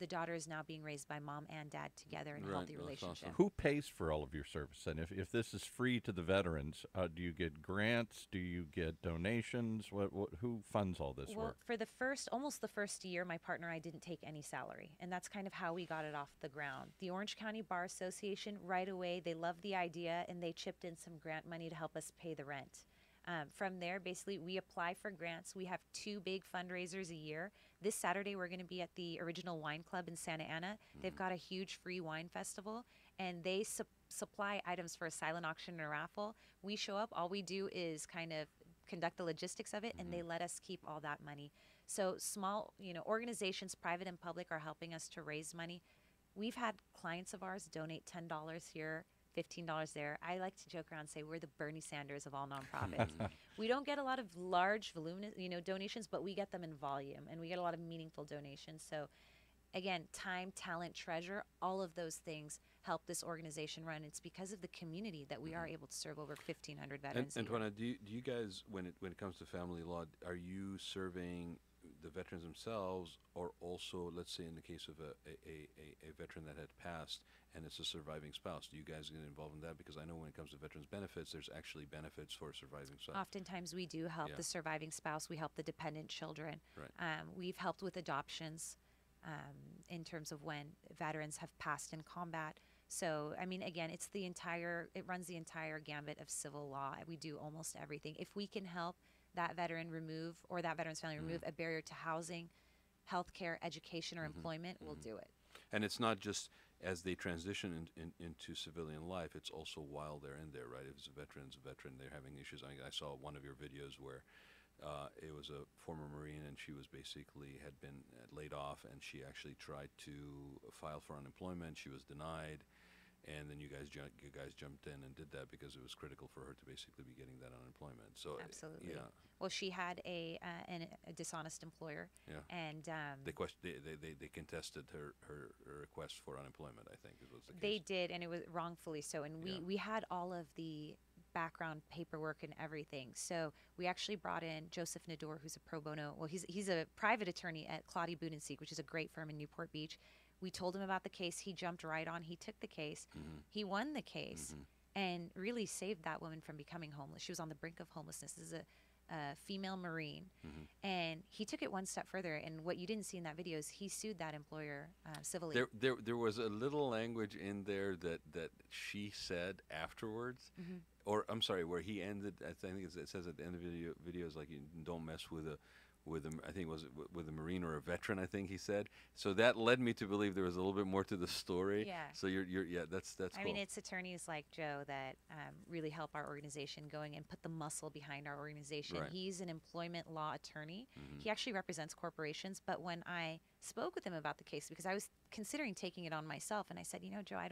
the daughter is now being raised by mom and dad together in a Right. healthy That's relationship. awesome. Who pays for all of your service? And if this is free to the veterans, do you get grants? Do you get donations? Who funds all this Well, work? for almost the first year, my partner and I didn't take any salary. And that's kind of how we got it off the ground. The Orange County Bar Association, right away, they loved the idea and they chipped in some grant money to help us pay the rent. From there, basically, we apply for grants. We have 2 big fundraisers a year. This Saturday, we're going to be at the Original Wine Club in Santa Ana. They've got a huge free wine festival, and they supply items for a silent auction and a raffle. We show up. All we do is kind of conduct the logistics of it, and they let us keep all that money. So small, organizations, private and public, are helping us to raise money. We've had clients of ours donate $10 here, $15 there. I like to joke around and say we're the Bernie Sanders of all nonprofits. We don't get a lot of large, voluminous, donations, but we get them in volume, and we get a lot of meaningful donations. So, again, time, talent, treasure, all of those things help this organization run. It's because of the community that we are able to serve over 1,500 veterans. And Antoinette, do you guys, when it comes to family law, are you serving the veterans themselves, or also, let's say, in the case of a veteran that had passed and it's a surviving spouse, do you guys get involved in that? Because I know when it comes to veterans benefits, there's actually benefits for a surviving spouse. Oftentimes we do help the surviving spouse. We help the dependent children. Right. We've helped with adoptions in terms of when veterans have passed in combat. So, I mean, again, it runs the entire gambit of civil law. We do almost everything. If we can help that veteran remove, or that veteran's family remove, a barrier to housing, healthcare, education, or employment, we'll do it. And it's not just as they transition into civilian life, it's also while they're in there, right? If it's a veteran, they're having issues. I saw one of your videos where it was a former Marine, and she was had been laid off, and she actually tried to file for unemployment. She was denied. And then you guys jumped in and did that because it was critical for her to basically be getting that unemployment. So Absolutely. yeah. Well, she had a dishonest employer. Yeah. And they contested her request for unemployment, I think, was the case. they did, and it was wrongfully so. And we had all of the background paperwork and everything. So we actually brought in Joseph Nador, who's a pro bono. Well, he's a private attorney at Claudia Boone & Seek, which is a great firm in Newport Beach. We told him about the case. He jumped right on. He took the case. He won the case and really saved that woman from becoming homeless. She was on the brink of homelessness. This is a female Marine. And he took it one step further. And what you didn't see in that video is he sued that employer civilly. There was a little language in there that she said afterwards, or I'm sorry, where he ended. I think it says at the end of the video is like, you don't mess with a I think with a Marine or a veteran, I think he said. So that led me to believe there was a little bit more to the story. Yeah. So that's cool. I mean, it's attorneys like Joe that really help our organization going and put the muscle behind our organization. Right. He's an employment law attorney. He actually represents corporations. But when I spoke with him about the case, because I was considering taking it on myself, and I said, Joe, I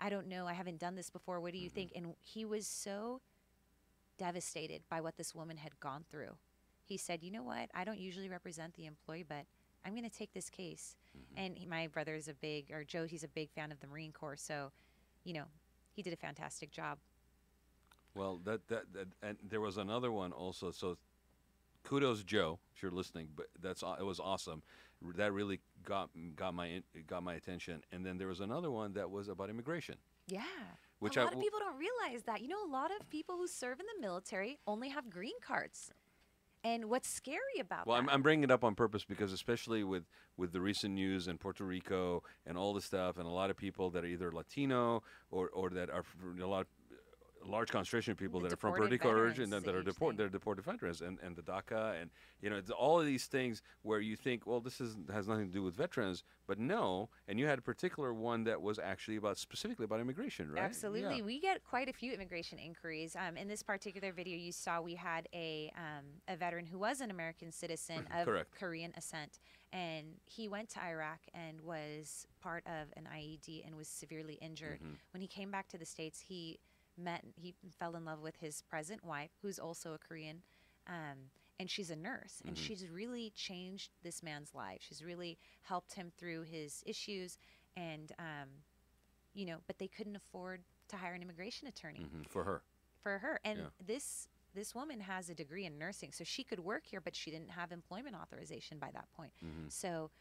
don't know. I haven't done this before. What do you think? And he was so devastated by what this woman had gone through. He said, you know what? I don't usually represent the employee, but I'm going to take this case. And my brother is Joe, he's a big fan of the Marine Corps. So, he did a fantastic job. Well, that and there was another one also. So kudos, Joe, if you're listening. But it was awesome. That really got my attention. And then there was another one that was about immigration. Yeah. Which a lot of people don't realize that. A lot of people who serve in the military only have green cards. And what's scary about that? Well, I'm bringing it up on purpose because especially with the recent news in Puerto Rico and all this stuff, and a lot of people that are either Latino or that are a large concentration of people that are from Puerto Rico origin that are deported. They're deported veterans, and the DACA, and it's all of these things where you think, well, this has nothing to do with veterans, but no. And you had a particular one that was actually specifically about immigration, right? Absolutely, yeah. We get quite a few immigration inquiries. In this particular video, you saw we had a veteran who was an American citizen of Korean ascent, and he went to Iraq and was part of an IED and was severely injured. When he came back to the States, he fell in love with his present wife, who's also a Korean, and she's a nurse, and she's really changed this man's life. She's really helped him through his issues, and but they couldn't afford to hire an immigration attorney for her. And this woman has a degree in nursing, so she could work here, but she didn't have employment authorization by that point. So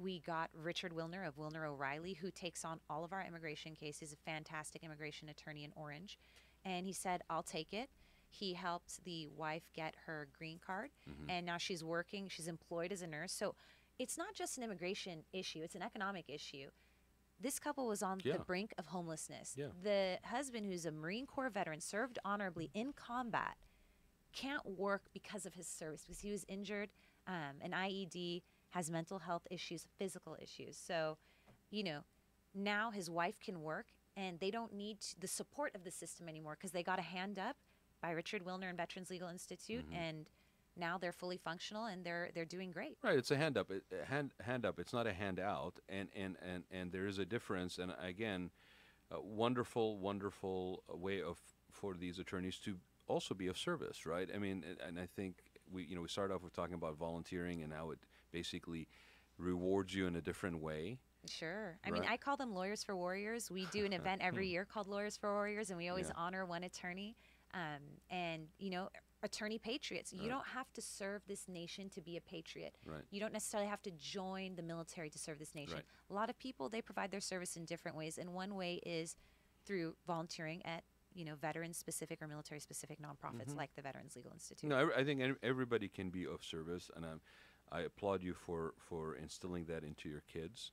we got Richard Wilner of Wilner O'Reilly, who takes on all of our immigration cases, a fantastic immigration attorney in Orange. And he said, I'll take it. He helped the wife get her green card, and now she's working. She's employed as a nurse. So it's not just an immigration issue, it's an economic issue. This couple was on the brink of homelessness. Yeah. The husband, who's a Marine Corps veteran, served honorably in combat, can't work because of his service, because he was injured, an IED, has mental health issues, physical issues. So, you know, now his wife can work, and they don't need the support of the system anymore because they got a hand up by Richard Wilner and Veterans Legal Institute, and now they're fully functional and they're doing great. Right, it's a hand up. Hand up. It's not a hand out, and there is a difference. And again, a wonderful way for these attorneys to also be of service, right? I mean, and I think we started off with talking about volunteering and how it basically rewards you in a different way. Sure. I mean, I call them Lawyers for Warriors. We do an event every year called Lawyers for Warriors, and we always honor one attorney. And, you know, attorney patriots. You don't have to serve this nation to be a patriot. Right. You don't necessarily have to join the military to serve this nation. Right. A lot of people, they provide their service in different ways, and one way is through volunteering at, you know, veteran-specific or military-specific nonprofits like the Veterans Legal Institute. No, I think everybody can be of service, and I applaud you for instilling that into your kids.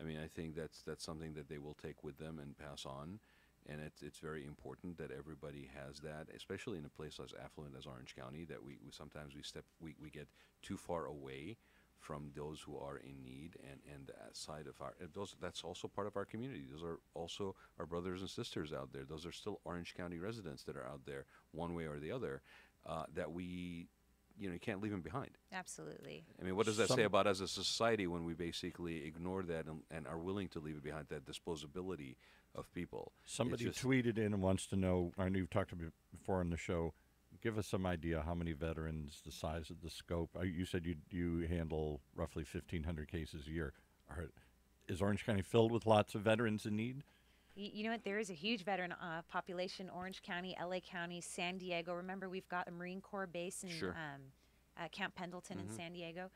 I mean, I think that's something that they will take with them and pass on. And it's very important that everybody has that, especially in a place as affluent as Orange County, that we sometimes we get too far away from those who are in need, and side of that's also part of our community. Those are also our brothers and sisters out there. Those are still Orange County residents that are out there, one way or the other, that we, you can't leave them behind. Absolutely. I mean, what does that say about us as a society when we basically ignore that and are willing to leave it behind, that disposability of people? Somebody tweeted in and wants to know, I know you've talked to me before on the show, give us some idea how many veterans, the size of the scope. You said you handle roughly 1,500 cases a year. Is Orange County filled with lots of veterans in need? You know what? There is a huge veteran population, Orange County, LA County, San Diego. Remember, we've got a Marine Corps base in Camp Pendleton in San Diego.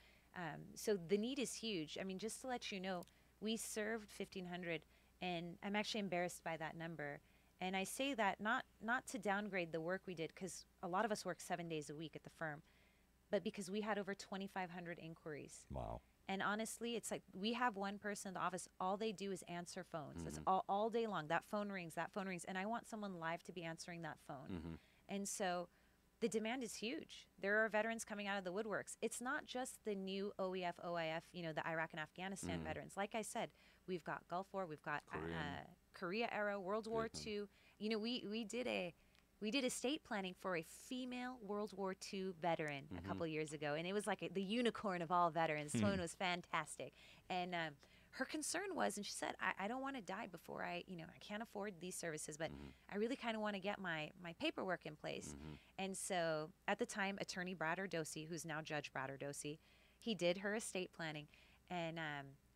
So the need is huge. I mean, just to let you know, we served 1,500, and I'm actually embarrassed by that number. And I say that not to downgrade the work we did, because a lot of us work 7 days a week at the firm, but because we had over 2,500 inquiries. Wow. And honestly, it's like we have one person in the office. All they do is answer phones. That's all day long. That phone rings, and I want someone live to be answering that phone. And so the demand is huge. There are veterans coming out of the woodworks. It's not just the new OEF, OIF, the Iraq and Afghanistan veterans. Like I said, we've got Gulf War, we've got Korea era, World War II. We did estate planning for a female World War II veteran a couple of years ago, and it was like the unicorn of all veterans. This woman was fantastic. And her concern was, and she said, I don't want to die before I can't afford these services, but I really kind of want to get my paperwork in place. And so at the time, attorney Brad Erdosi, who's now Judge Brad Erdosi, he did her estate planning, and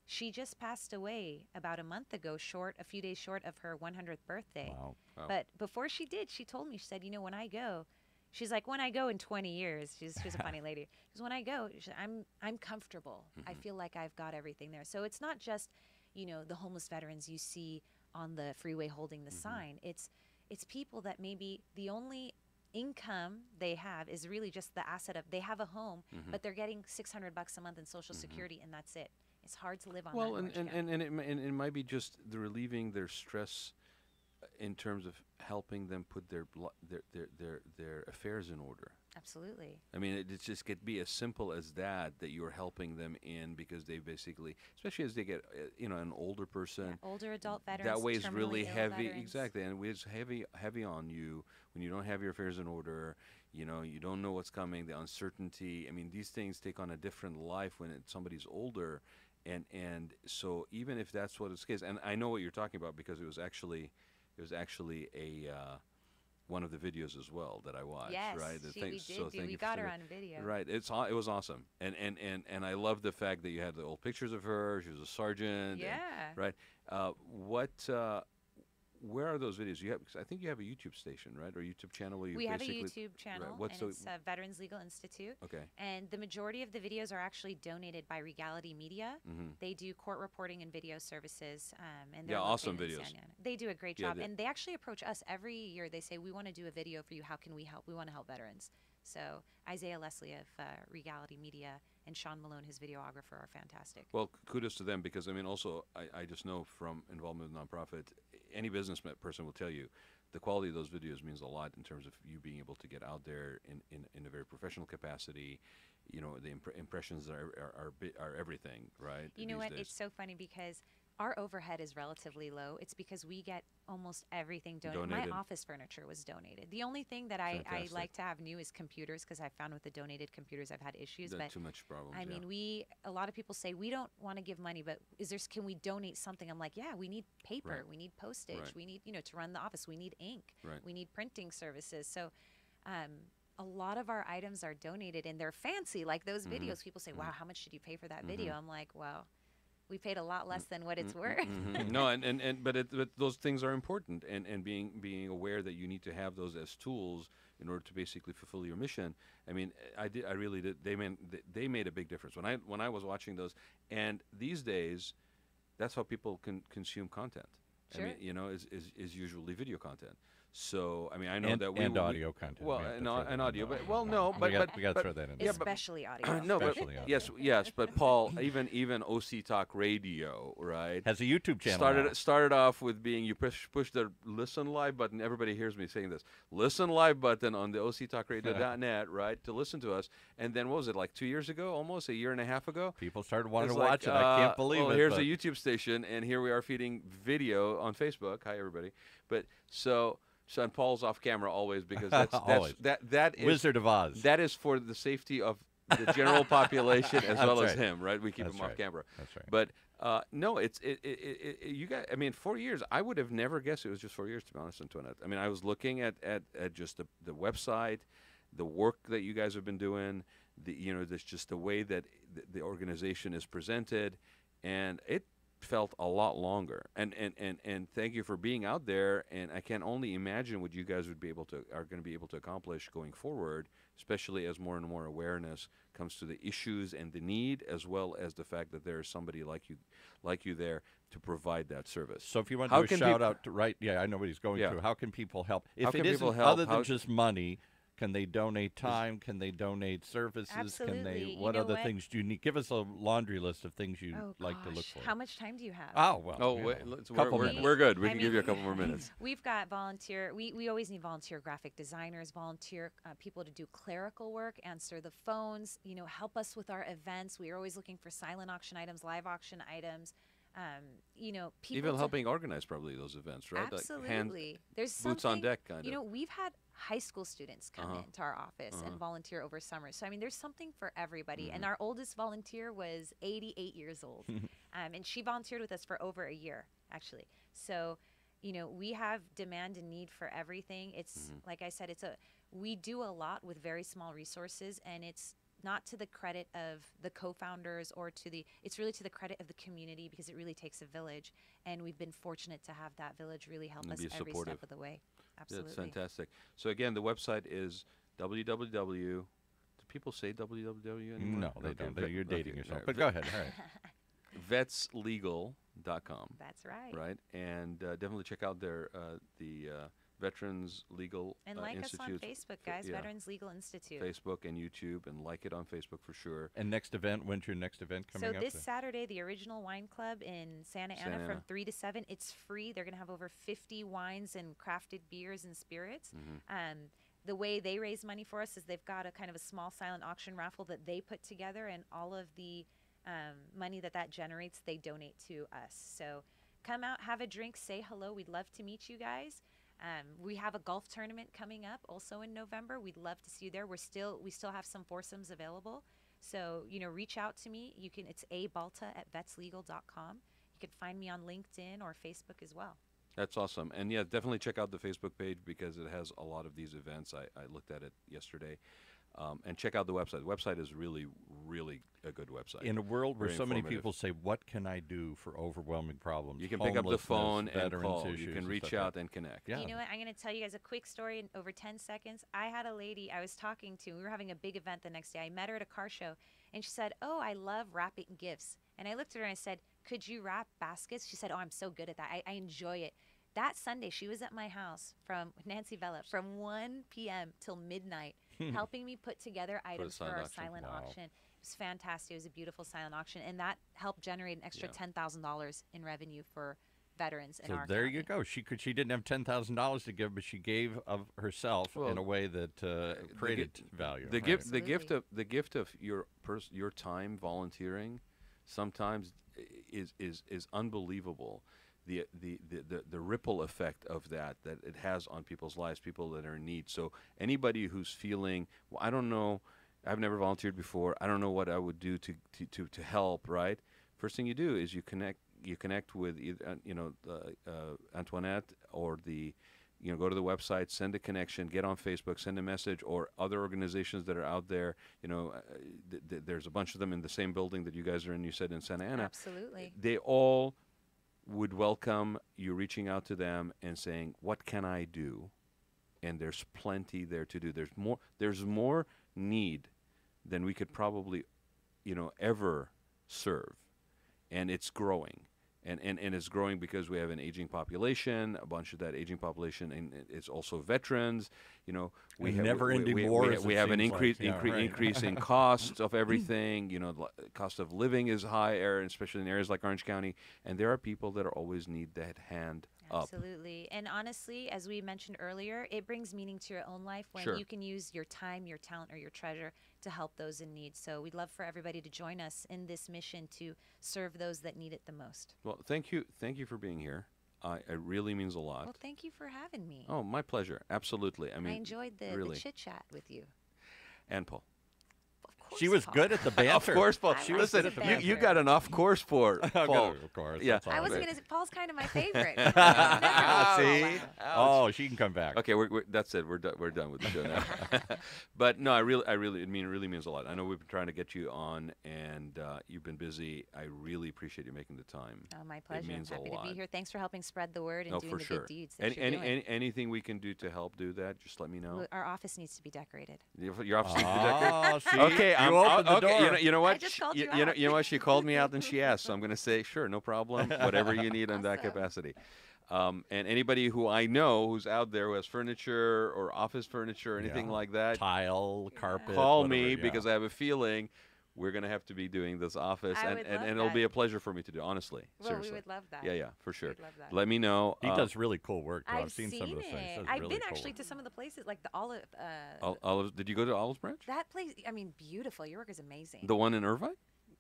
she just passed away about a month ago, a few days short of her 100th birthday. Wow. But before she did, she told me, she said, when I go, she's like, when I go in 20 years, she was a funny lady. She said, when I go, I'm comfortable. I feel like I've got everything there. So it's not just, the homeless veterans you see on the freeway holding the sign. It's people that maybe the only income they have is really just the asset of, they have a home, but they're getting $600 a month in Social Security, and that's it. It's hard to live on that. And it might be just the relieving their stress in terms of helping them put their affairs in order. Absolutely. I mean, it just could be as simple as that you're helping them in, because they basically, especially as they get, an older person. Yeah, older adult veterans. That weighs really heavy. Veterans. Exactly. And it weighs heavy on you when you don't have your affairs in order. You don't know what's coming, the uncertainty. I mean, these things take on a different life when somebody's older. And so even if that's what it's case, and I know what you're talking about because it was actually a one of the videos as well that I watched. Yes, right? We got her on video. Right, it was awesome, and I love the fact that you had the old pictures of her. She was a sergeant. Yeah. And, right. where are those videos? You have, 'cause I think you have a YouTube station, right, or YouTube channel where you We have a basically YouTube channel, What's and it's Veterans Legal Institute. okay. And the majority of the videos are actually donated by Regality Media. They do court reporting and video services, and they're Yeah, awesome located in videos. Santa Ana. They do a great Yeah, job, and they actually approach us every year. They say, we want to do a video for you. How can we help? We want to help veterans. So Isaiah Leslie of Regality Media and Sean Malone, his videographer, are fantastic. Well, kudos to them, because I mean, also I just know from involvement with nonprofit, any business person will tell you, the quality of those videos means a lot in terms of you being able to get out there in a very professional capacity. You know, the impressions are everything, right? You know these what? days. It's so funny because our overhead is relatively low. It's because we get almost everything donated. Donated. My office furniture was donated. The only thing that I Fantastic. like to have new is computers, because I found with the donated computers I've had issues. There are But too much problems. I yeah. mean, a lot of people say we don't want to give money, but can we donate something? I'm like, yeah, we need paper, Right. we need postage, Right. we need, to run the office, we need ink, Right. we need printing services. So, a lot of our items are donated, and they're fancy, like those videos. People say, wow, how much did you pay for that video? I'm like, well, we paid a lot less than what it's worth. No, but those things are important, and being aware that you need to have those as tools in order to basically fulfill your mission. I mean, I really did. They made a big difference when I was watching those. And these days, that's how people can consume content. Sure. I mean, is usually video content. So I mean, I know and, that and audio content. Well, We have to and, throw that and in audio, there. but no, but we got to throw that in. Yeah, there. but- Especially audio. no, but Especially audio. yes, but Paul, even OC Talk Radio, right? Has a YouTube channel. now. Started off with being you push the listen live button. Everybody hears me saying this. Listen live button on the OCTalkRadio.net, right, to listen to us. And then what was it, like 2 years ago, almost a year and a half ago? People started wanting It's to watch like, it. I can't believe it. Here's but a YouTube station, and here we are feeding video on Facebook. Hi, everybody. But so and Paul's off camera always, because Always. that is Wizard of Oz. that is for the safety of the general population as That's well as right. him, right? We keep That's him off right. camera. That's right. But no, you guys. I mean, 4 years. I would have never guessed it was just 4 years, to be honest, Antoinette. I mean, I was looking at just the website, the work that you guys have been doing. That's just the way that the organization is presented, and it felt a lot longer. And thank you for being out there. And I can only imagine what you guys are going to be able to accomplish going forward, especially as more and more awareness comes to the issues and the need, as well as the fact that there is somebody like you there to provide that service. So if you want How to do a can shout peop- out to I know what he's going Yeah. through. How can people help? How If it can people isn't help? other than How- just money, can they donate time? Can they donate services? Can Absolutely. they? You What know other what? things do you need? Give us a laundry list of things you Oh, like to look gosh. for. How much time do you have? Oh well. Oh, you wait, know, let's, couple we're, minutes. we're good. We I can give you a mean, couple more minutes. We've got volunteer. We always need volunteer graphic designers, volunteer people to do clerical work, answer the phones. Help us with our events. We are always looking for silent auction items, live auction items. People Even to- helping organize probably those events, right? Absolutely. There's boots on something- deck kind of. We've had high school students come into our office and volunteer over summer. So, I mean, there's something for everybody. And our oldest volunteer was 88 years old. And she volunteered with us for over a year, actually. So, we have demand and need for everything. It's, like I said, we do a lot with very small resources, and it's not to the credit of the co-founders it's really to the credit of the community, because it really takes a village, and we've been fortunate to have that village really help And us be every supportive. step of the way. Absolutely. That's fantastic. So again, the website is www. Do people say www anymore? No, they Okay, don't. You're dating okay, yourself. all But right. go ahead. All right. Vetslegal.com. That's right. Right, and definitely check out the Veterans Legal And like Institute. us on Facebook, guys, yeah. Veterans Legal Institute. Facebook and YouTube, and like it on Facebook for sure. And next event. When's your next event coming So up? this Saturday, the Original Wine Club in Santa Ana Santa from Ana. 3 to 7. It's free. They're going to have over 50 wines and crafted beers and spirits. The way they raise money for us is they've got a kind of a small silent auction raffle that they put together, and all of the money that generates, they donate to us. So come out, have a drink, say hello. We'd love to meet you guys. We have a golf tournament coming up also in November. We'd love to see you there. We still have some foursomes available. So, reach out to me. It's Balta@vetslegal.com. You can find me on LinkedIn or Facebook as well. That's awesome. And yeah, definitely check out the Facebook page, because it has a lot of these events. I looked at it yesterday. And check out the website. The website is really, really a good website. In a world where Very so many informative. people say, "What can I do for overwhelming problems?" You can pick up the Homelessness, phone and veterans call. issues You can and reach stuff like out that. and connect. Yeah. You know what? I'm going to tell you guys a quick story in over 10 seconds. I had a lady I was talking to. We were having a big event the next day. I met her at a car show, and she said, "Oh, I love wrapping gifts." And I looked at her and I said, "Could you wrap baskets?" She said, "Oh, I'm so good at that. I enjoy it." That Sunday, she was at my house from Nancy Vella from 1 p.m. till midnight, helping me put together items for silent our auction. silent Wow. auction. It was fantastic. It was a beautiful silent auction, and that helped generate an extra Yeah. $10,000 in revenue for veterans in So our there county. you go. She didn't have $10,000 to give, but she gave of herself in Well, a way that created value. The right? gift, the gift Absolutely. of the gift of your time volunteering, sometimes is unbelievable. The ripple effect of that it has on people's lives, people that are in need. So anybody who's feeling, well, I don't know, I've never volunteered before. I don't know what I would do to help. Right. First thing you do is you connect with either, Antoinette or go to the website, send a connection, get on Facebook, send a message, or other organizations that are out there. There's a bunch of them in the same building that you guys are in. You said in Santa Ana. Absolutely. They all would welcome you reaching out to them and saying, "What can I do?" And there's plenty there to do. There's more need than we could probably, ever serve, and it's growing. And it's growing because we have an aging population. A bunch of that aging population, and it's also veterans. We And have never-ending we, wars, we it have an seems like. Yeah, right. increase in costs of everything. The cost of living is higher, especially in areas like Orange County. And there are people that always need that hand up. Absolutely. And honestly, as we mentioned earlier, it brings meaning to your own life when Sure. you can use your time, your talent, or your treasure to help those in need. So we'd love for everybody to join us in this mission to serve those that need it the most. Well, thank you for being here. It really means a lot. Well, thank you for having me. Oh, my pleasure. Absolutely. I I mean, enjoyed the really. chit chat with you. And Paul. Of course, She was Paul. good at the banter. Of course, Paul. I like Listen, the you banter. got an off-course for Oh, Paul. good, of course. Yeah. that's all I wasn't it going is. to. Paul's kind of my favorite. See? Oh, she can come back. Okay, that's it. We're done with the show now. But no, it really means a lot. I know we've been trying to get you on, and you've been busy. I really appreciate you making the time. Oh, my pleasure. means a I'm happy to lot. be here. Thanks for helping spread the word and No, doing for the sure. good deeds that you're doing. Anything we can do to help do that, just let me know. Our office needs to be decorated. Your office needs to be decorated. Oh, see? Okay, you opened the okay. door. You know what? I just called you, you you know, out. you know what? She called me out and she asked, so I'm going to say, sure, no problem. Whatever you need in that Awesome. capacity. And anybody who I know who's out there who has furniture or office furniture or anything Yeah. like that, Tile, carpet. call whatever, me yeah. because I have a feeling we're going to have to be doing this office, I and, would and, love and it'll that. be a pleasure for me to do. Honestly, Well, seriously. we would love that. Yeah, for sure. We'd love that. Let me know. He does really cool work. Though. I've seen some of the things. it. Does I've really been cool actually work. to some of the places, like the Olive. Did you go to Olive Branch? That place, I mean, beautiful. Your work is amazing. The one in Irvine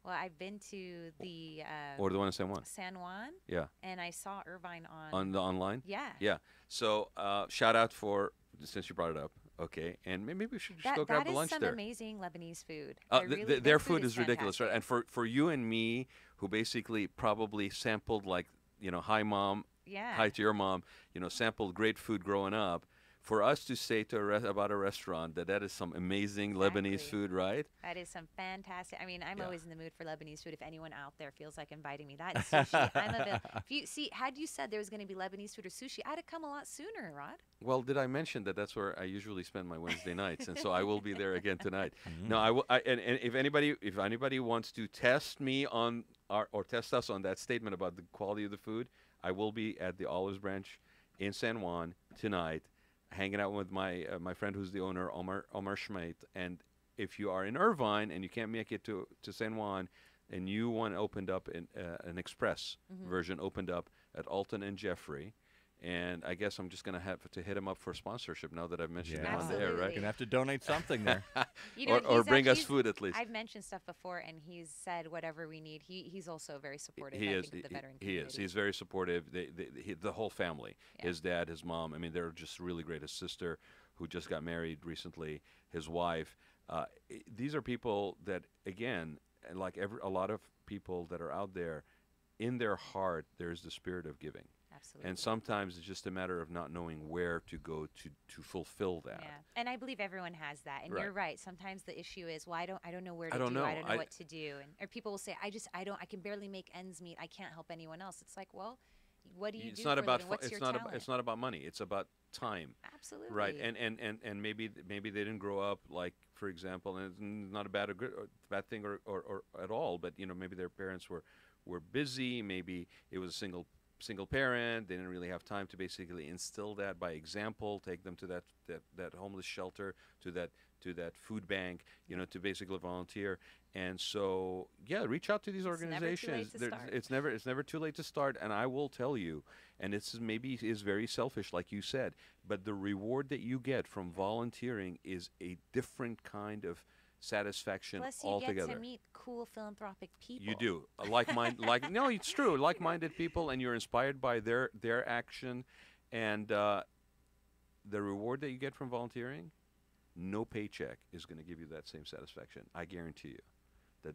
Well, I've been to the or the one in San Juan? San Juan, Yeah, and I saw Irvine on. on the online. Yeah. Yeah. So shout out for since you brought it up. Okay, and maybe we should just go grab that the is lunch some there. amazing Lebanese food. Their food is ridiculous, right? fantastic. And for you and me, who basically probably sampled like hi mom, Yeah. hi to your mom, sampled great food growing up. For us to say about a restaurant that is some amazing Lebanese Exactly. food, right? That is some fantastic. I mean, I'm Yeah. always in the mood for Lebanese food. If anyone out there feels like inviting me, that and sushi, I'm available. If you see, had you said there was going to be Lebanese food or sushi, I'd have come a lot sooner, Rod. Well, did I mention that's where I usually spend my Wednesday nights, and so I will be there again tonight. No, I will. And if anybody wants to test me on or test us on that statement about the quality of the food, I will be at the Olives Branch in San Juan tonight, hanging out with my friend who's the owner, Omar Schmeit. And if you are in Irvine and you can't make it to San Juan, and you want opened up an express version opened up at Alton and Jeffrey. And I guess I'm just going to have to hit him up for sponsorship now that I've mentioned him on there, Absolutely. right? You're gonna have to donate something there. You know, or he's bring us he's- food at least. I've mentioned stuff before, and he's said whatever we need. He's also very supportive. He I is. think, of the veteran He is. community. He's very supportive. The whole family, Yeah. his dad, his mom. I mean, they're just really great. His sister, who just got married recently, his wife. These are people that, again, like a lot of people that are out there, in their heart, there's the spirit of giving. Absolutely. And sometimes it's just a matter of not knowing where to go to fulfill that. Yeah, and I believe everyone has that. And Right. you're right. Sometimes the issue is, well, I don't know where to I don't know. I don't know what to do. And or people will say, I can barely make ends meet. I can't help anyone else. It's like, well, what do you It's do not for a about living? What's it's your not talent? about, it's not about money. It's about time. Absolutely. Right, and maybe they didn't grow up like, for example, and it's not a bad thing or at all, but maybe their parents were busy. Maybe it was a single parent. They didn't really have time to basically instill that by example. Take them to that homeless shelter, to that food bank, to basically volunteer. And so, yeah, reach out to these organizations. It's never too late to start. And I will tell you, and it's maybe is very selfish, like you said, but the reward that you get from volunteering is a different kind of satisfaction Plus, you altogether. get to meet cool philanthropic people. You do no, it's true. Like-minded people, and you're inspired by their action, and the reward that you get from volunteering, no paycheck is going to give you that same satisfaction. I guarantee you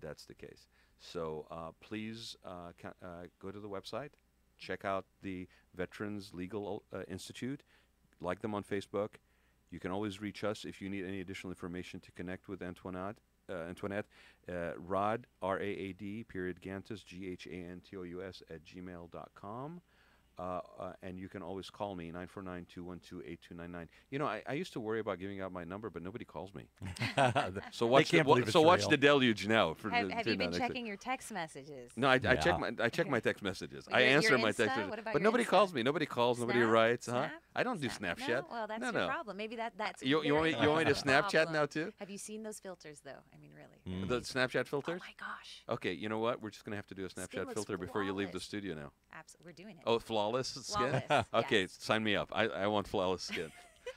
that's the case. So please go to the website, check out the Veterans Legal Institute, like them on Facebook. You can always reach us if you need any additional information to connect with Antoinette. Raad, R-A-A-D, Gantos, G-H-A-N-T-O-U-S @gmail.com. And you can always call me, 949-212-8299. I used to worry about giving out my number, but nobody calls me. So watch the deluge now. Have you been checking your text messages? No, I check my text messages. I answer my text messages, but nobody calls me. Nobody calls. Nobody writes. Huh? I don't do Snapchat. No? Well, that's your problem. Maybe that's you want me to Snapchat problem. now too? Have you seen those filters though? I mean, really. The Snapchat filters? Oh my gosh. Okay, you know what? We're just gonna have to do a Skin Snapchat looks filter before you leave the flawless. studio now. Absolutely, we're doing it. Oh, flawless skin? Flawless, Okay, yes. sign me up. I want flawless skin.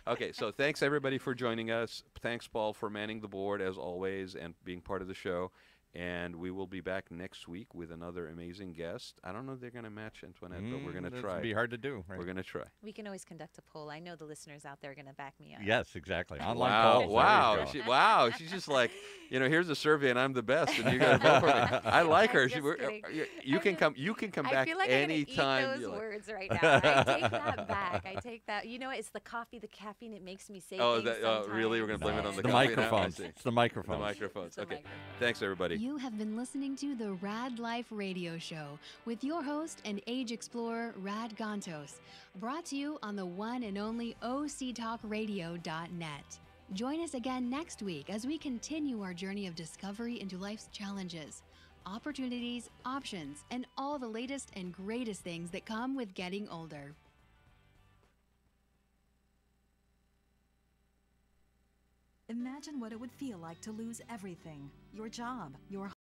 Okay, so thanks everybody for joining us. Thanks, Paul, for manning the board as always and being part of the show. And we will be back next week with another amazing guest. I don't know if they're going to match Antoinette, but we're going to try. It'd be hard to do. Right? We're going to try. We can always conduct a poll. I know the listeners out there are going to back me up. Yes, exactly. Online Wow, polls. wow, There you go. she's just like, here's a survey and I'm the best and you got to vote for me. I like her. I'm just kidding. You can come I back feel like anytime. I'm gonna eat those you like. words right now. I take that back. I take that. It's the coffee, the caffeine. It makes me say Oh, things really? We're going to blame it on The the coffee now? microphones. I see. It's the microphones. The microphones. It's the Okay. microphone. Thanks, everybody. You have been listening to the Raad Life radio show with your host and age explorer, Raad Gantos, brought to you on the one and only octalkradio.net. Join us again next week as we continue our journey of discovery into life's challenges, opportunities, options, and all the latest and greatest things that come with getting older. Imagine what it would feel like to lose everything: your job, your